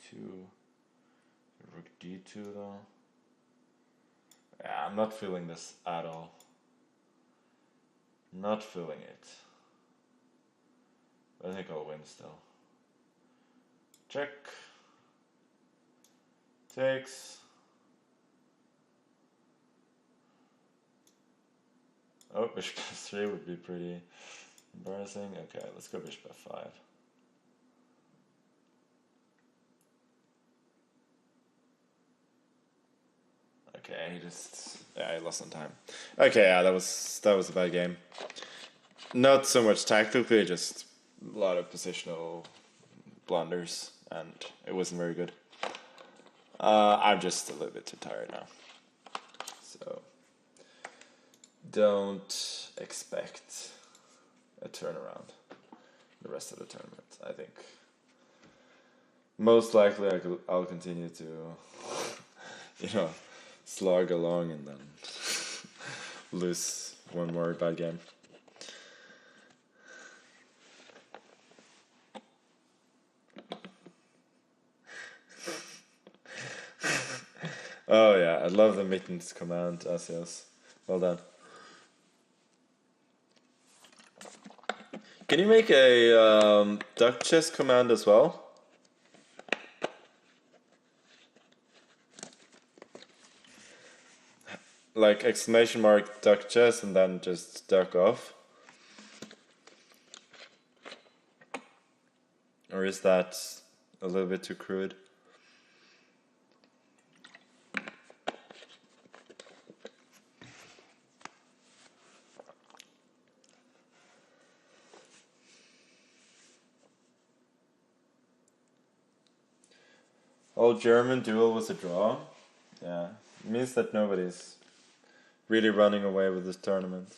Okay, rook d2 though. Yeah, I'm not feeling this at all. Not feeling it. But I think I'll win still. Check. Takes. Oh, bishop f3 would be pretty embarrassing. Okay, let's go bishop f5. Okay, he lost some time. Okay, yeah, that was a bad game. Not so much tactically, just a lot of positional blunders, and it wasn't very good. I'm just a little bit too tired now. So don't expect a turnaround the rest of the tournament. I think most likely I'll continue to, slog along and then lose one more bad game. Oh yeah, I love the mittens command, Asios. Well done. Can you make a duck chess command as well? Like exclamation mark duck chess and then just duck off? Or is that a little bit too crude? All German duel was a draw. Yeah, it means that nobody's really running away with this tournament.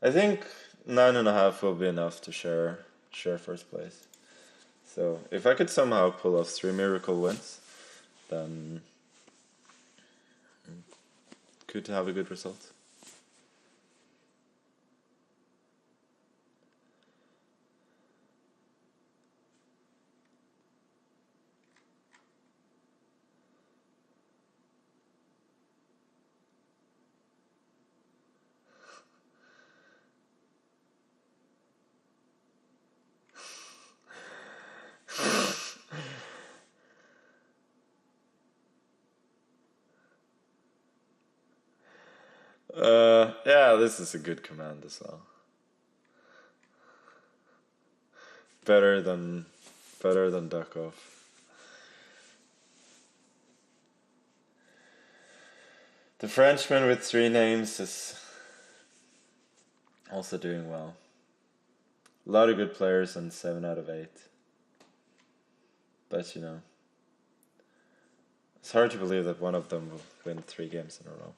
I think 9.5 will be enough to share first place. So if I could somehow pull off 3 miracle wins, then could have a good result. Yeah, this is a good command as well. Better than duck off. The Frenchman with 3 names is also doing well. A lot of good players and 7 out of 8. But it's hard to believe that one of them will win 3 games in a row.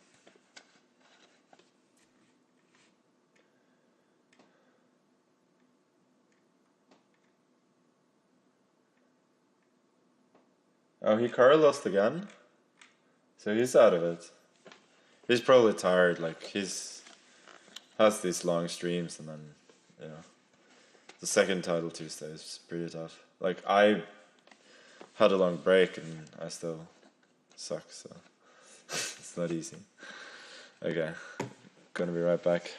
Oh, Hikaru lost again? So he's out of it. He's probably tired, like he's has these long streams and then, the second title Tuesday is pretty tough. Like I had a long break and I still suck, so it's not easy. Okay, gonna be right back.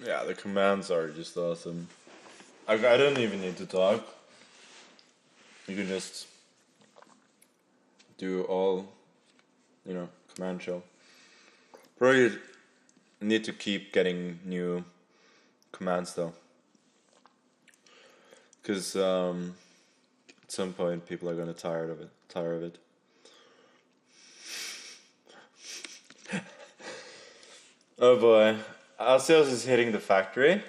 Yeah, the commands are just awesome. I don't even need to talk. You can just do all, command shell. Probably need to keep getting new commands though. Because at some point people are gonna tire of it. Oh boy. Alcios is hitting the factory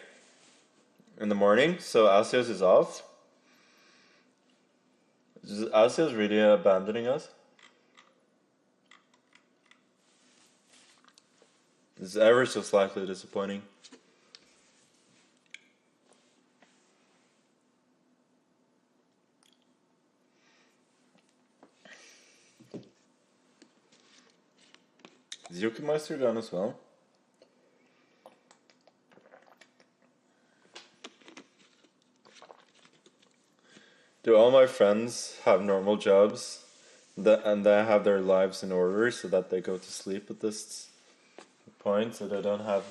in the morning, so Alcios is off. Is Alcios really abandoning us? This is ever so slightly disappointing. Is Yukimeister gone as well? Do all my friends have normal jobs and they have their lives in order so that they go to sleep at this point so they don't have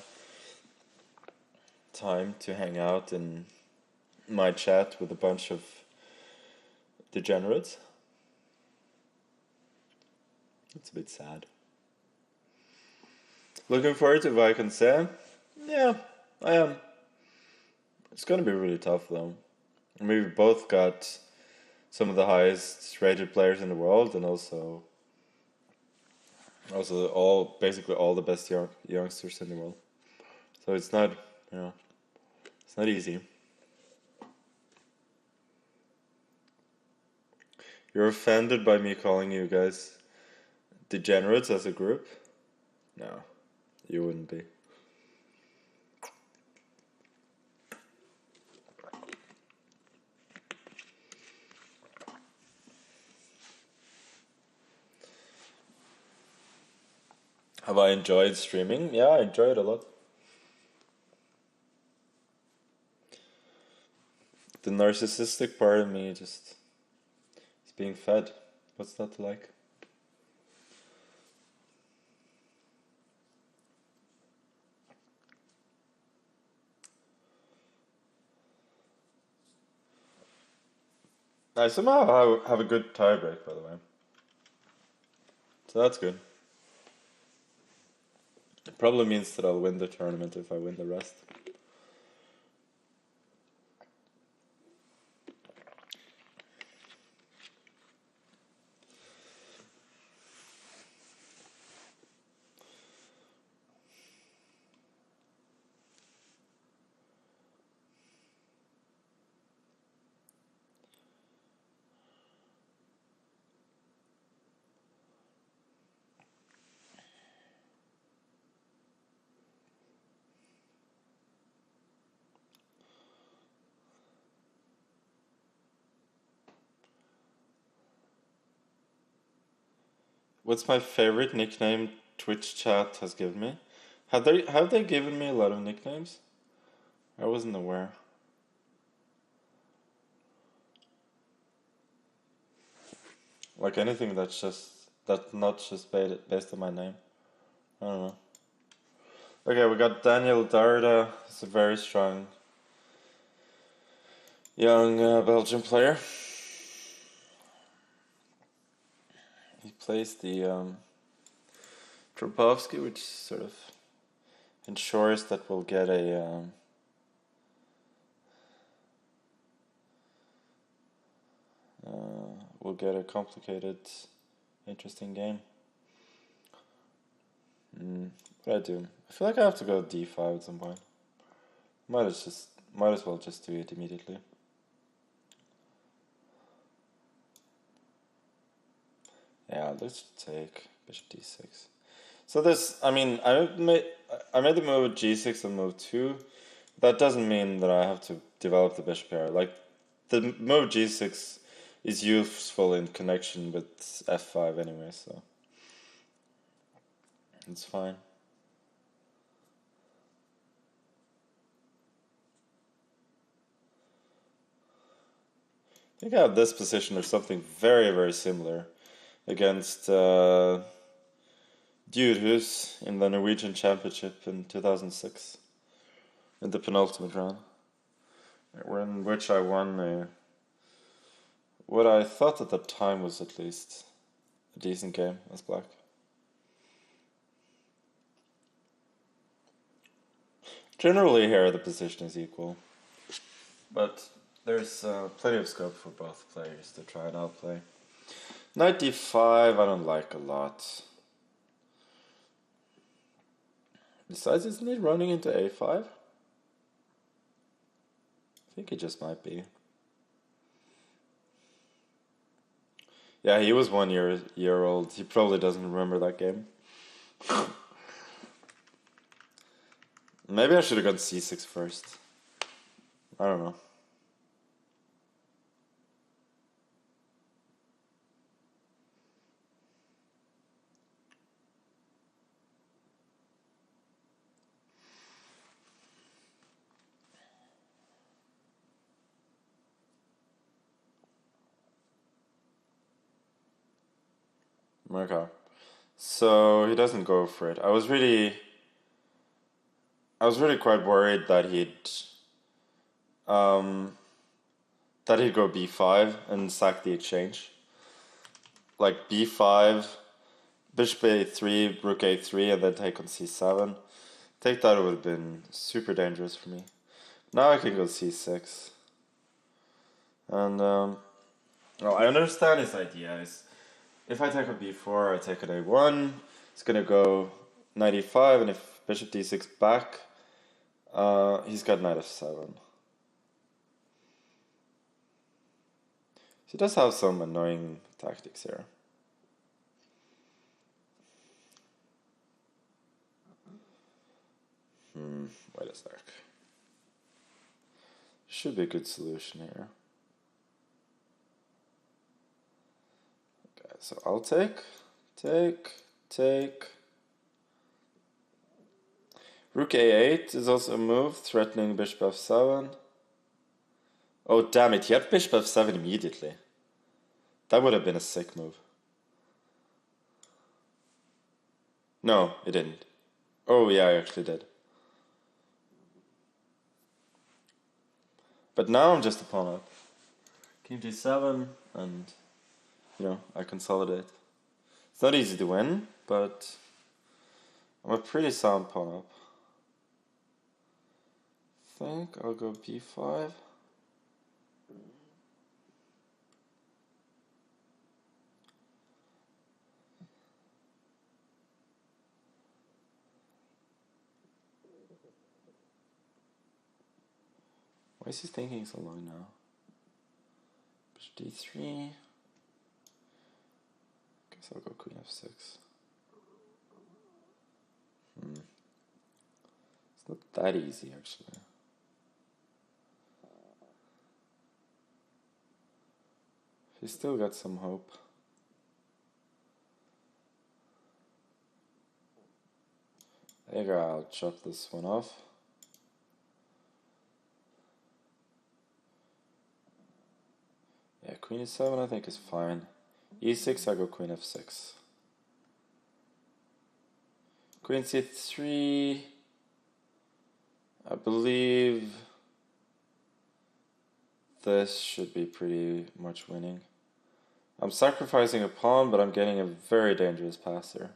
time to hang out in my chat with a bunch of degenerates? It's a bit sad. Looking forward to what I can say? Yeah, I am. It's gonna be really tough though. I mean, we've both got some of the highest rated players in the world, and also basically all the best youngsters in the world. So it's not, it's not easy. You're offended by me calling you guys degenerates as a group? No, you wouldn't be. Have I enjoyed streaming? Yeah, I enjoy it a lot. The narcissistic part of me just is being fed. What's that like? I somehow have a good tiebreak, by the way. So that's good. It probably means that I'll win the tournament if I win the rest. What's my favorite nickname Twitch chat has given me? Have they given me a lot of nicknames? I wasn't aware. Like anything that's not just based on my name. I don't know. Okay, we got Daniel Darda. He's a very strong young Belgian player. He plays the Tropovsky, which sort of ensures that we'll get a complicated, interesting game. What do I do? I feel like I have to go d5 at some point. Might as well just do it immediately. Yeah, let's take bishop d6. So this, I mean, I made the move at g6 and move 2. That doesn't mean that I have to develop the bishop pair. Like, the move g6 is useful in connection with f5 anyway, so it's fine. I think I have this position or something very, very similar against Dude who's in the Norwegian Championship in 2006 in the penultimate round, in which I won what I thought at the time was at least a decent game as black. Generally here the position is equal, but there's plenty of scope for both players to try and outplay. Knight d5 I don't like a lot. Besides, isn't he running into a5? I think he just might be. Yeah, he was 1 year old. He probably doesn't remember that game. Maybe I should have gone c6 first. I don't know. Okay. So he doesn't go for it. I was really quite worried that he'd go b5 and sack the exchange. Like b5, bishop a3, rook a3, and then take on c7. I think that would have been super dangerous for me. Now I can go c6. And well, I understand his idea. If I take on b4, I take on a1. It's gonna go knight e5, and if bishop d6 back, he's got knight f7. He does have some annoying tactics here. Wait a sec. Should be a good solution here. Okay, so I'll take. Rook a8 is also a move, threatening bishop f7. Oh, damn it, he had bishop f7 immediately. That would have been a sick move. No, it didn't. Oh, yeah, I actually did. But now I'm just a pawn up. King g7, and, I consolidate. It's not easy to win, but I'm a pretty sound pawn up. I think I'll go b5. Why is he thinking so long now? Bishop d3. Guess I'll go queen f6. It's not that easy, actually. He's still got some hope. There you go, I'll chop this one off. Yeah, queen e7 I think is fine. e6 I go queen f6. Queen c3, I believe this should be pretty much winning. I'm sacrificing a pawn, but I'm getting a very dangerous pass here.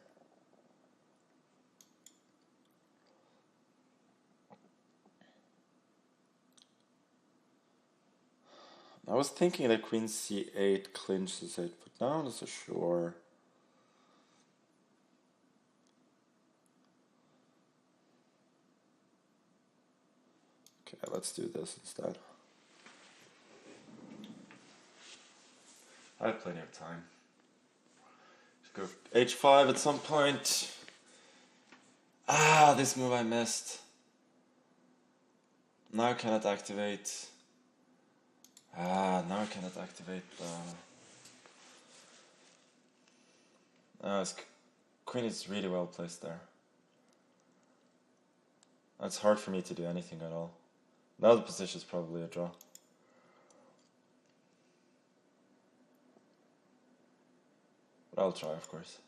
I was thinking that queen c8 clinches it, but now I'm not so sure. Okay, let's do this instead. I have plenty of time. Just go h5 at some point. Ah, this move I missed. Now I cannot activate. Now I cannot activate his queen is really well placed there. It's hard for me to do anything at all. Now the position is probably a draw. But I'll try, of course.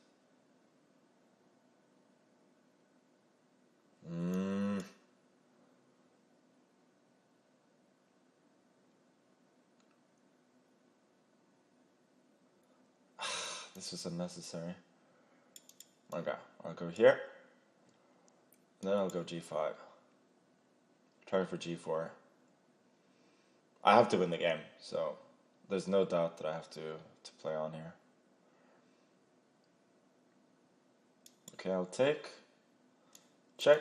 This was unnecessary. Okay, I'll go here. And then I'll go g5. Try for g4. I have to win the game, so there's no doubt that I have to play on here. Okay, I'll take. check,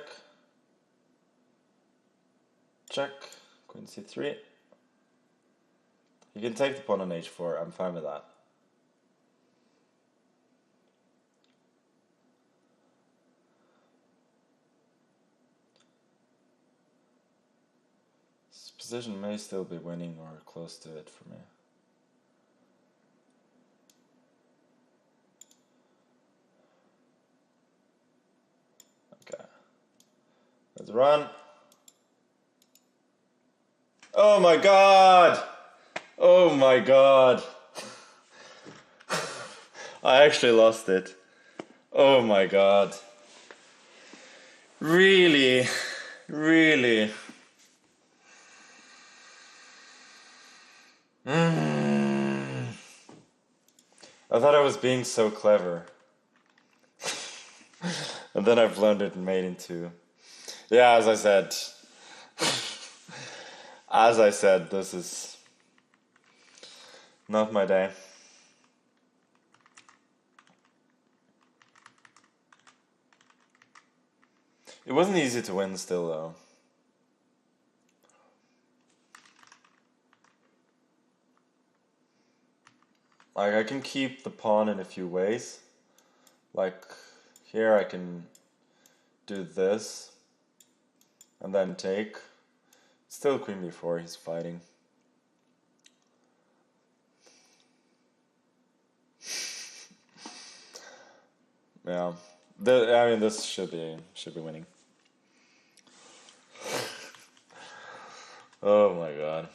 check, queen c3. You can take the pawn on h4, I'm fine with that. This position may still be winning or close to it for me. Okay, let's run. Oh my god! Oh my god! I actually lost it. Oh my god. Really? Really? I thought I was being so clever. And then I blundered and made into... Yeah, as I said, this is not my day. It wasn't easy to win still, though. Like, I can keep the pawn in a few ways. Like, here I can do this, and then take. Still queen b4, he's fighting. Yeah, I mean, this should be winning. Oh my god.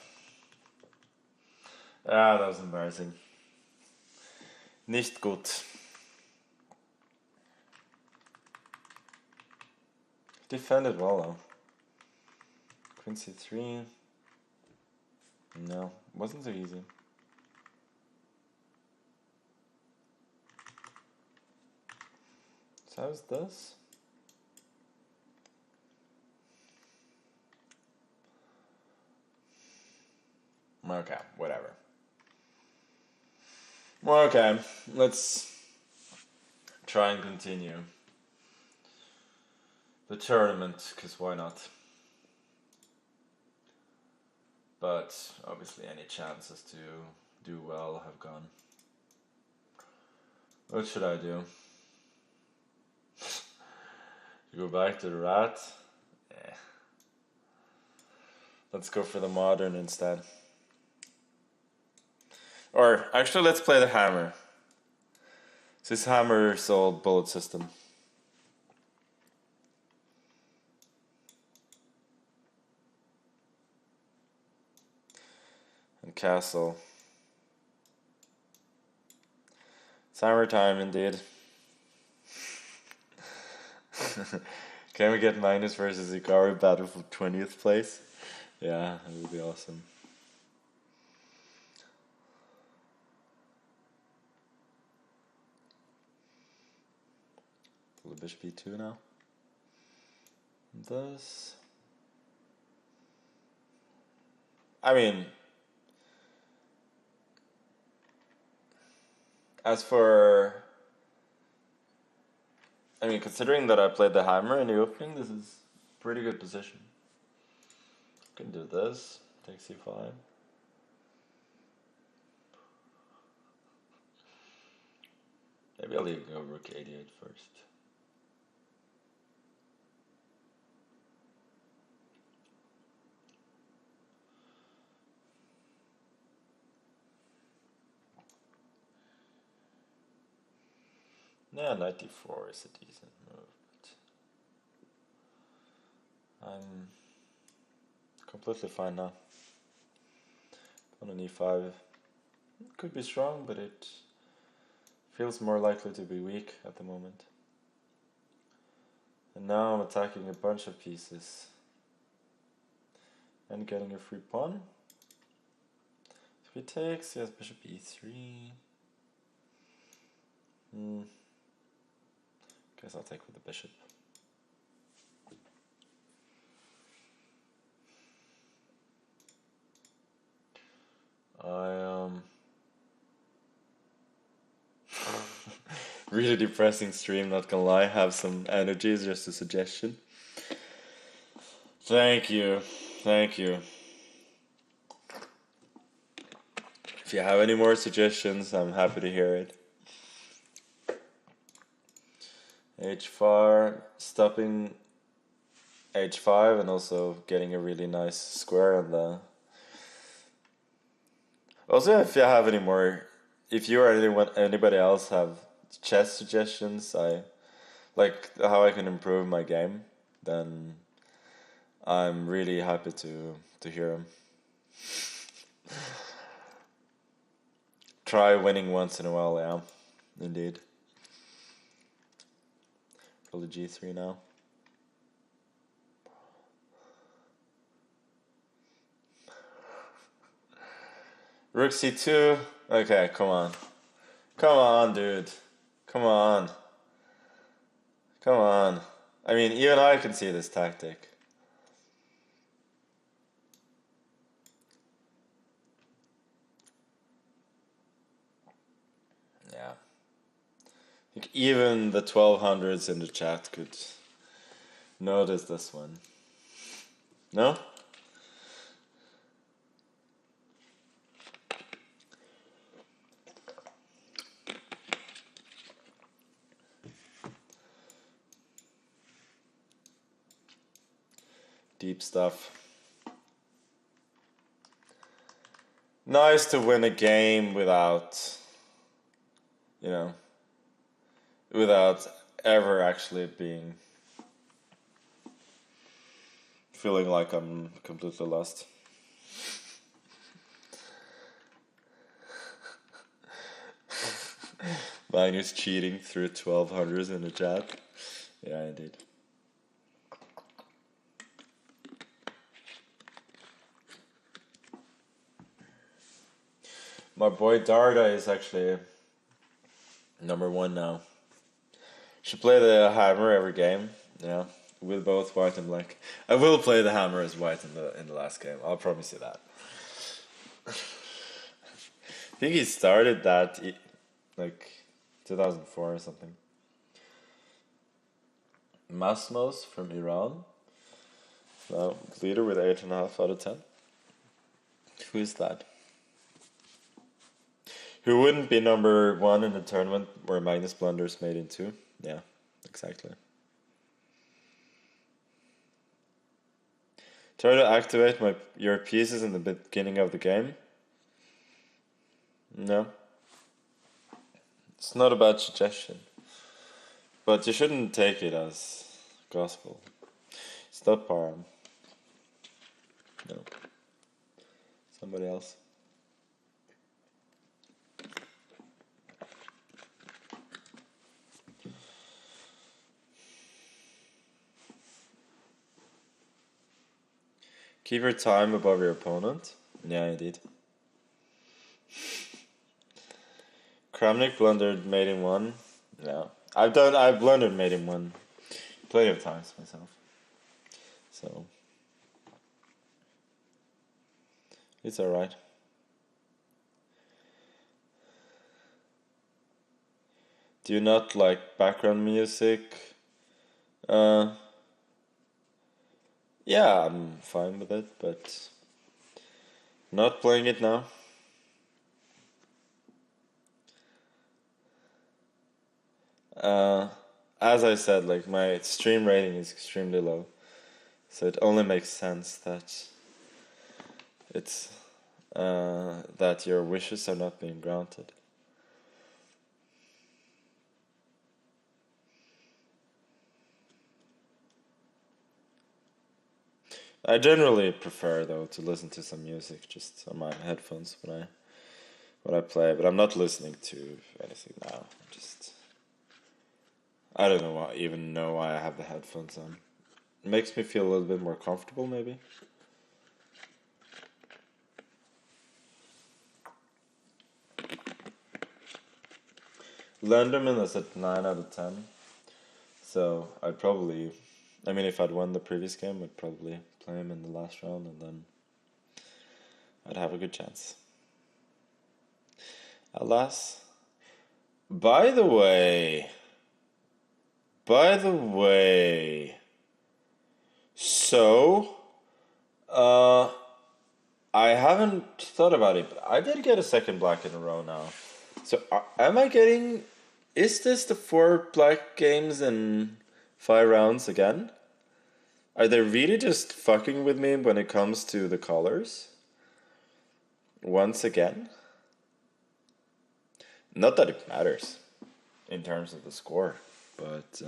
Ah, that was embarrassing. Nicht gut. Defended well though. Queen c3. No, wasn't so easy. So how's this? Okay, whatever. Okay, let's try and continue the tournament, because why not? But obviously any chances to do well have gone. What should I do? Go back to the rat? Yeah. Let's go for the modern instead. Or actually, let's play the hammer. This hammer's old bullet system. And castle. It's hammer time indeed. Can we get Magnus versus Hikaru battle for 20th place? Yeah, that would be awesome. The bishop e2 now. This. I mean, considering that I played the hammer in the opening, this is a pretty good position. Can do this, take c5. Maybe I'll even go rook a8 first. Yeah, knight d4 is a decent move, but I'm completely fine now. Pawn on e5 could be strong, but it feels more likely to be weak at the moment. And now I'm attacking a bunch of pieces and getting a free pawn. If he takes, he has bishop e3. Guess I'll take with the bishop. Really depressing stream, not gonna lie. Have some energy, is just a suggestion. Thank you. Thank you. If you have any more suggestions, I'm happy to hear it. H4, stopping H5 and also getting a really nice square on the... Also, if you have any more, if you or anybody else have chess suggestions, like how I can improve my game, then I'm really happy to hear them. Try winning once in a while, yeah, indeed. Probably G3 now. Rook C2. Okay, come on. Come on, dude. Come on. Come on. I mean, even I can see this tactic. Yeah. I think even the 1200s in the chat could notice this one. No? Deep stuff. Nice to win a game without, without ever actually feeling like I'm completely lost. Magnus cheating through 1200s in the chat. Yeah, indeed. My boy Darda is actually #1 now. Should play the hammer every game. Yeah, with both white and black. I will play the hammer as white in the last game. I'll promise you that. I think he started that like 2004 or something. Masmos from Iran. Now leader with 8.5 out of 10. Who is that? Who wouldn't be #1 in the tournament where Magnus blunders made in 2? Yeah, exactly. Try to activate your pieces in the beginning of the game. No. It's not a bad suggestion. But you shouldn't take it as gospel. It's not Param. No. Somebody else. Keep your time above your opponent. Yeah, indeed. Kramnik blundered mate in 1. Yeah. I've blundered mate in 1 plenty of times myself. So it's alright. Do you not like background music? Yeah, I'm fine with it, but not playing it now. As I said, like my stream rating is extremely low, so it only makes sense that it's that your wishes are not being granted. I generally prefer though to listen to some music just on my headphones when I play, but I'm not listening to anything now. I don't even know why I have the headphones on. It makes me feel a little bit more comfortable, maybe. Lenderman is at 9 out of 10. So I'd probably, if I'd won the previous game, I'd probably play him in the last round and then I'd have a good chance. Alas. By the way, so Uh, I haven't thought about it, but I did get a second black in a row now. So am I getting... Is this the 4 black games in 5 rounds again? Are they really just fucking with me when it comes to the colors? Once again? Not that it matters in terms of the score, but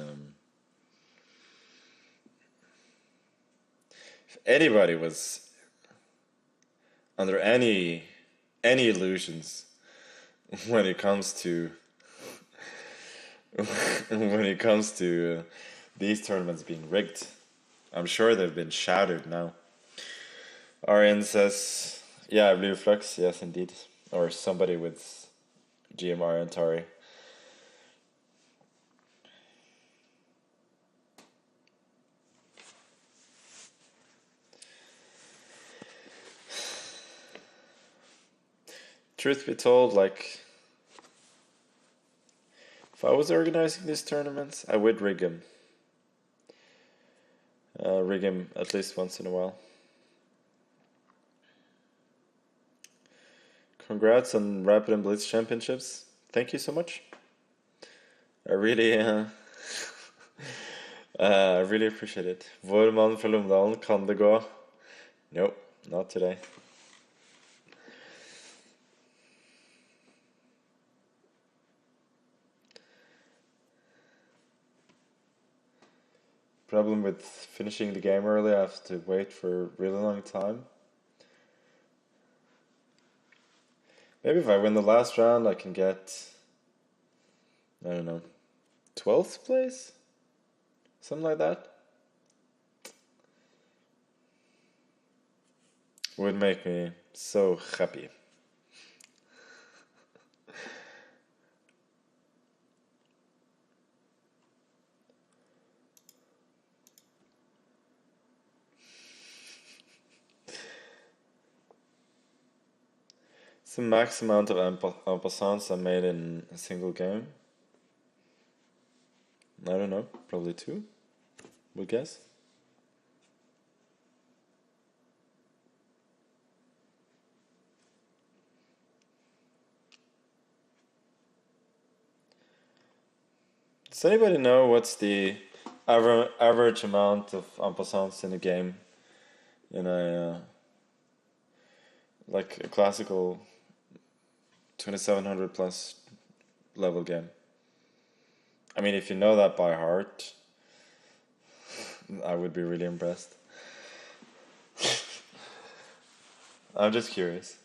if anybody was under any illusions when it comes to these tournaments being rigged, I'm sure they've been shattered now. Arian says, yeah, Blue Flux, yes indeed. Or somebody with GMR and Atari. Truth be told, like, if I was organizing these tournaments, I would rig them. Rig them at least once in a while. Congrats on Rapid and Blitz Championships. Thank you so much. I really I really appreciate it. Vår mann fra Lomdalen, kan det gå? Nope, not today. Problem with finishing the game early, I have to wait for a really long time. Maybe if I win the last round, I can get, I don't know, 12th place? Something like that. Would make me so happy. It's the max amount of en passants I made in a single game. I don't know, probably 2, would guess. Does anybody know what's the average amount of en passants in a game? In a like a classical 2700 plus level game. I mean, if you know that by heart, I would be really impressed. I'm just curious.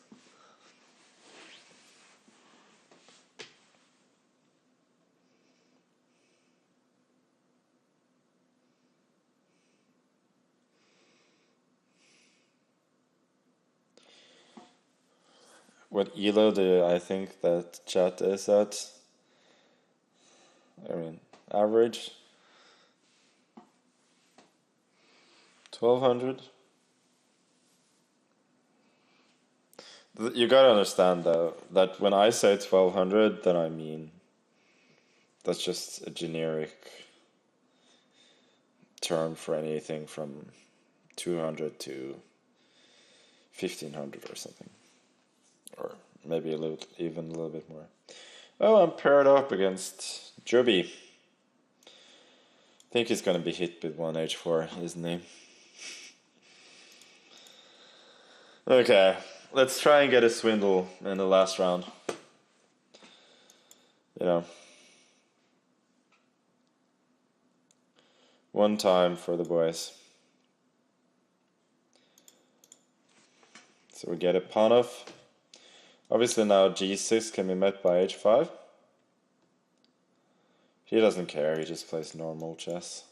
What ELO do I think that chat is at? I mean, average 1200. You gotta understand though that when I say 1200, then I mean that's just a generic term for anything from 200 to 1500 or something, or maybe even a little bit more. Oh, I'm paired up against Joby. I think he's gonna be hit with 1H4, isn't he? Okay, let's try and get a swindle in the last round. You know, one time for the boys. So we get a pawn off. Obviously now G6 can be met by H5. He doesn't care, he just plays normal chess.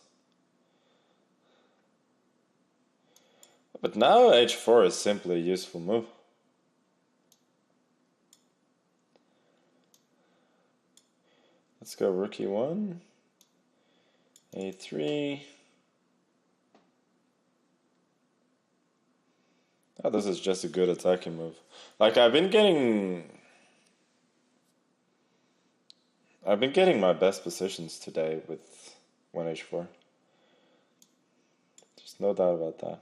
But now H4 is simply a useful move. Let's go rook E1, A3. Oh, this is just a good attacking move. Like I've been getting my best positions today with 1H4. There's no doubt about that.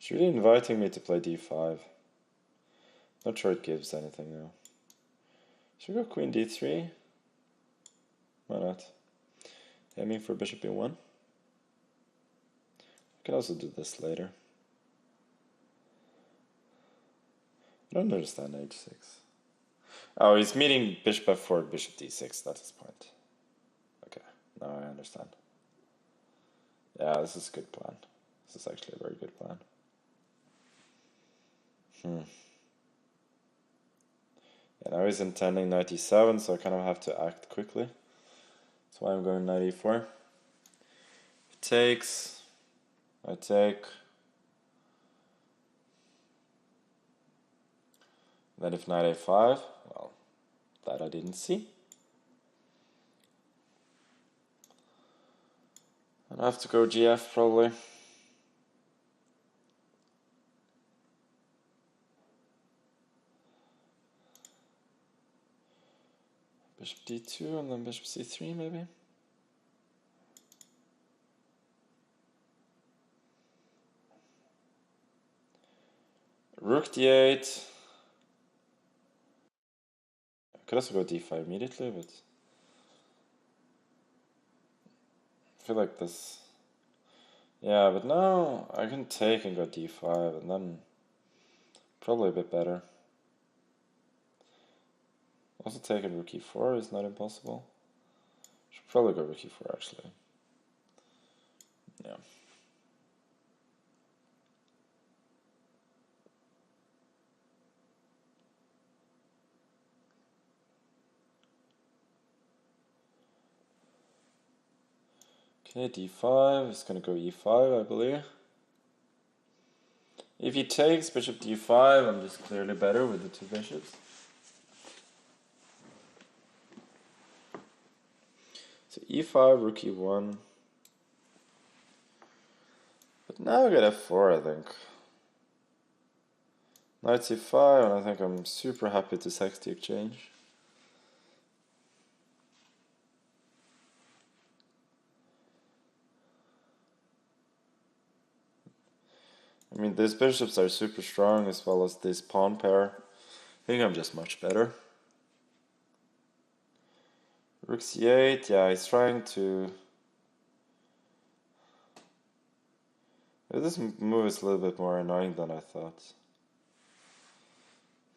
It's really inviting me to play d5. Not sure it gives anything though. Should we go queen d3? Why not? Aiming for bishop e1. I can also do this later. I don't understand h6. Oh, he's meeting bishop f4, bishop d6, that's his point. Okay, now I understand. Yeah, this is a good plan. This is actually a very good plan. Yeah, now he's intending knight e7, so I kind of have to act quickly. That's why I'm going knight e4. He takes, I take. Then if knight a5, well, that I didn't see. And I have to go gf probably. Bishop d2 and then bishop c3 maybe. Rook d8. I could also go d5 immediately, but I feel like this. Yeah, but now I can take and go d5 and then probably a bit better. Also taking rook e4 is not impossible. Should probably go rook e4 actually. Yeah. Okay, d5, it's gonna go e5, I believe. If he takes bishop d5, I'm just clearly better with the two bishops. So e5, rook e1. But now I get f4, I think. Knight c5, and I think I'm super happy to sack the exchange. I mean, these bishops are super strong as well as this pawn pair. I think I'm just much better. Rook c8, yeah, he's trying to... This move is a little bit more annoying than I thought.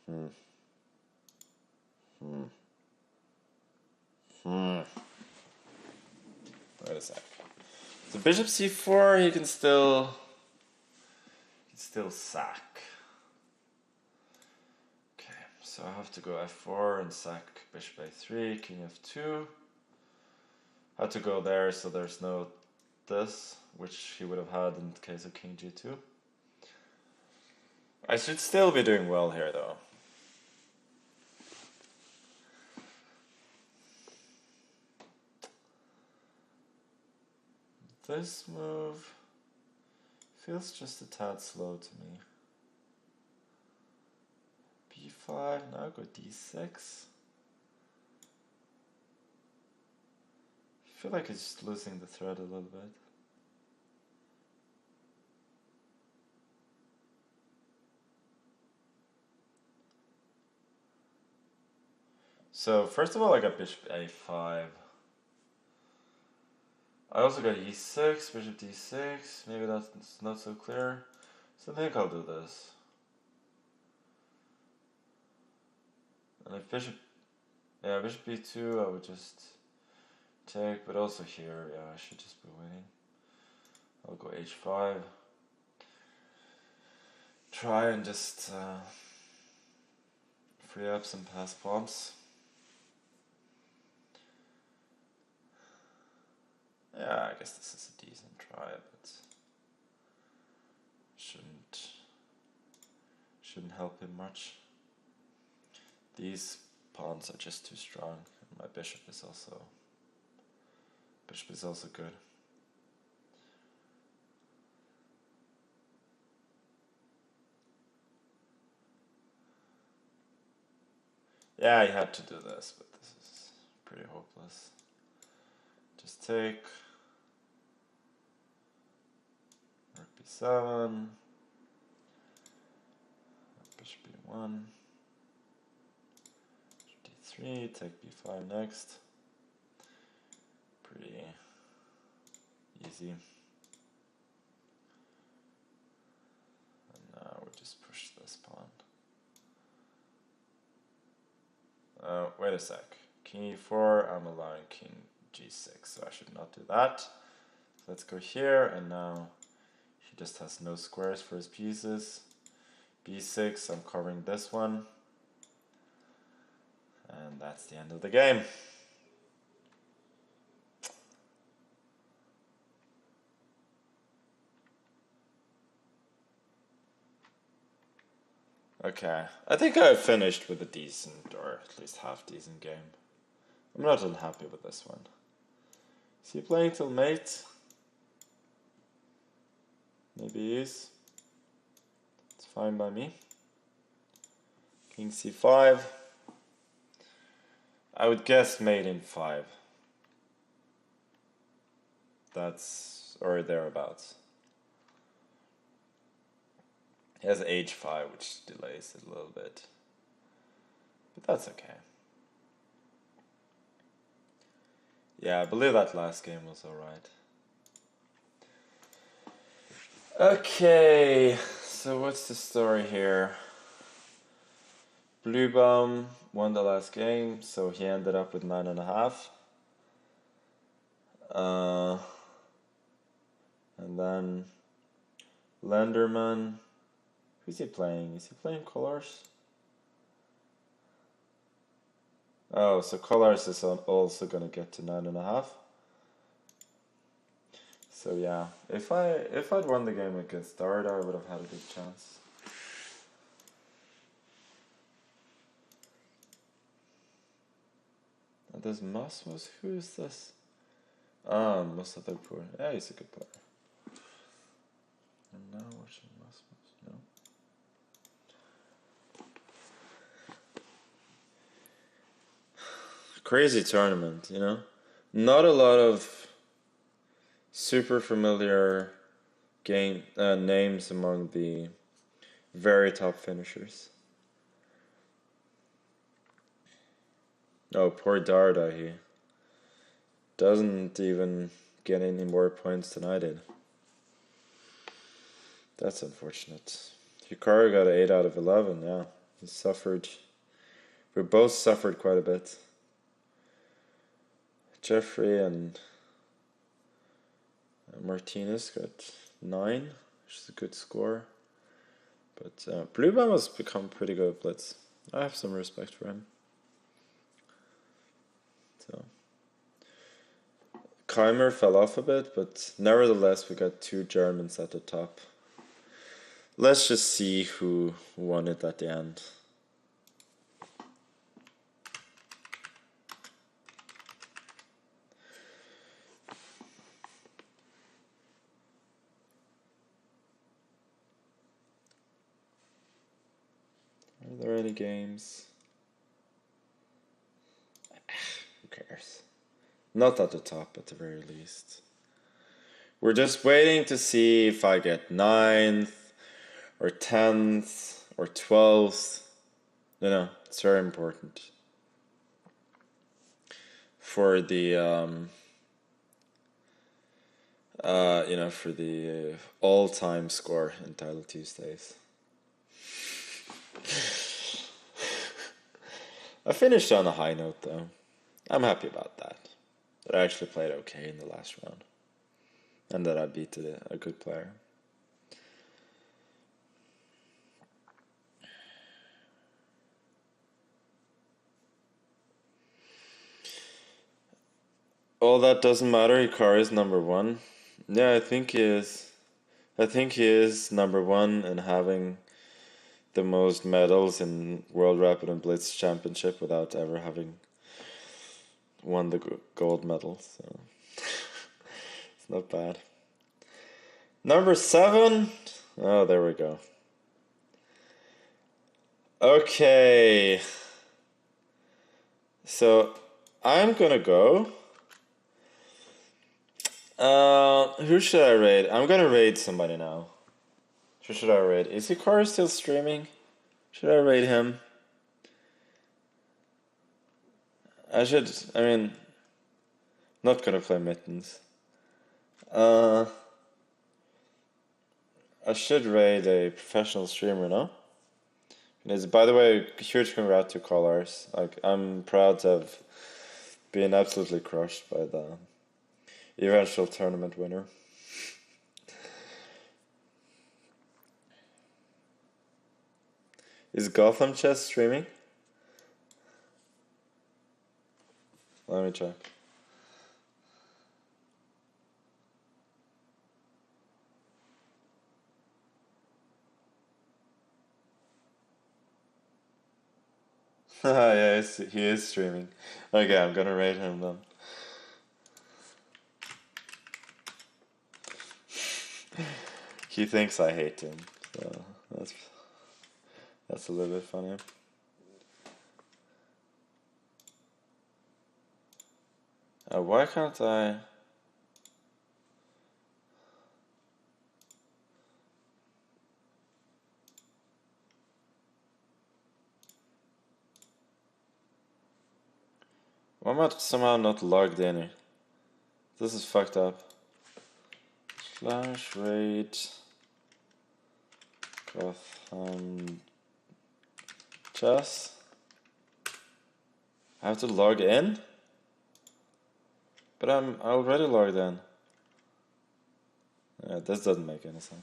Wait a sec. So bishop c4, he can still sack. Okay, so I have to go f4 and sack bishop a3, king f2. I had to go there so there's no this, which he would have had in the case of king g2. I should still be doing well here though. This move feels just a tad slow to me. b5, now go d6. I feel like it's just losing the thread a little bit. So first of all I got bishop a5. I also got e6, bishop d6, maybe that's not so clear. So I think I'll do this. And if bishop b2 I would just take, but also here, yeah, I should just be winning. I'll go h5. Try and just free up some passed pawns. Yeah, I guess this is a decent try, but shouldn't help him much. These pawns are just too strong, and my bishop is also good. Yeah, I had to do this, but this is pretty hopeless. Just take rook b7. d1, d3, take b5 next. Pretty easy. And now we just push this pawn. Wait a sec. King e4, I'm allowing king g6, so I should not do that. So let's go here, and now he just has no squares for his pieces. b6, I'm covering this one. And that's the end of the game. Okay, I think I finished with a decent, or at least half decent game. I'm not unhappy with this one. Is he playing till mate? Maybe he is. It's fine by me. King c5. I would guess mate in 5. That's, or thereabouts. He has h5, which delays it a little bit. But that's okay. Yeah, I believe that last game was alright. Okay, so what's the story here? Bluebaum won the last game, so he ended up with 9.5. And then Lenderman. Who's he playing? Is he playing Colors? Oh, so Colors is also gonna get to 9.5. So yeah, if I'd won the game against Dart, I would have had a good chance. And this Magnus, who is this? Ah, Mustafa. Yeah, he's a good player. And now watching Magnus, no. Crazy tournament, you know? Not a lot of super familiar names among the very top finishers. Oh, poor Darda, he doesn't even get any more points than I did. That's unfortunate. Hikaru got 8 out of 11, yeah. He suffered. We both suffered quite a bit. Jeffrey and Martinez got 9, which is a good score. But Bluebaum has become pretty good at Blitz. I have some respect for him. So Keimer fell off a bit, but nevertheless we got 2 Germans at the top. Let's just see who won it at the end. Are there any games? Who cares? Not at the top at the very least. We're just waiting to see if I get 9th or 10th or 12th. You know, it's very important for the for the all-time score in Title Tuesdays. I finished on a high note though. I'm happy about that. That I actually played okay in the last round. And that I beat a good player. All that doesn't matter, Hikaru is number 1. Yeah, I think he is. I think he is number 1 in having the most medals in World Rapid and Blitz Championship without ever having won the gold medal. So it's not bad. Number 7. Oh, there we go. Okay. So I'm gonna go. Who should I raid? I'm gonna raid somebody now. Who should I raid? Is Hikaru still streaming? Should I raid him? I mean, not gonna play mittens. I should raid a professional streamer, no? By the way, huge congrats to Colors. Like, I'm proud to have been absolutely crushed by the eventual tournament winner. Is Gotham Chess streaming? Let me check. Yeah, he is streaming. Okay, I'm gonna rate him then. He thinks I hate him, so that's a little bit funny. Why can't I? Why am I somehow not logged in? This is fucked up. Slash rate Gotham Chess. I have to log in? But I'm already logged in. Yeah, this doesn't make any sense.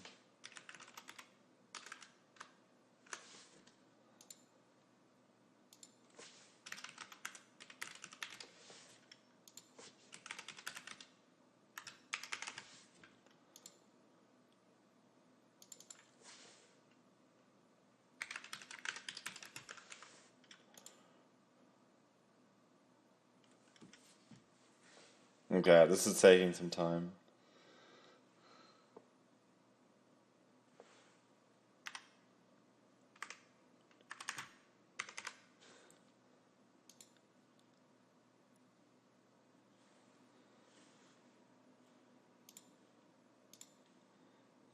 Okay, this is taking some time.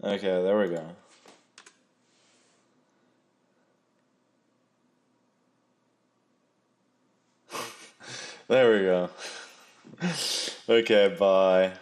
Okay, there we go. There we go. Okay, bye.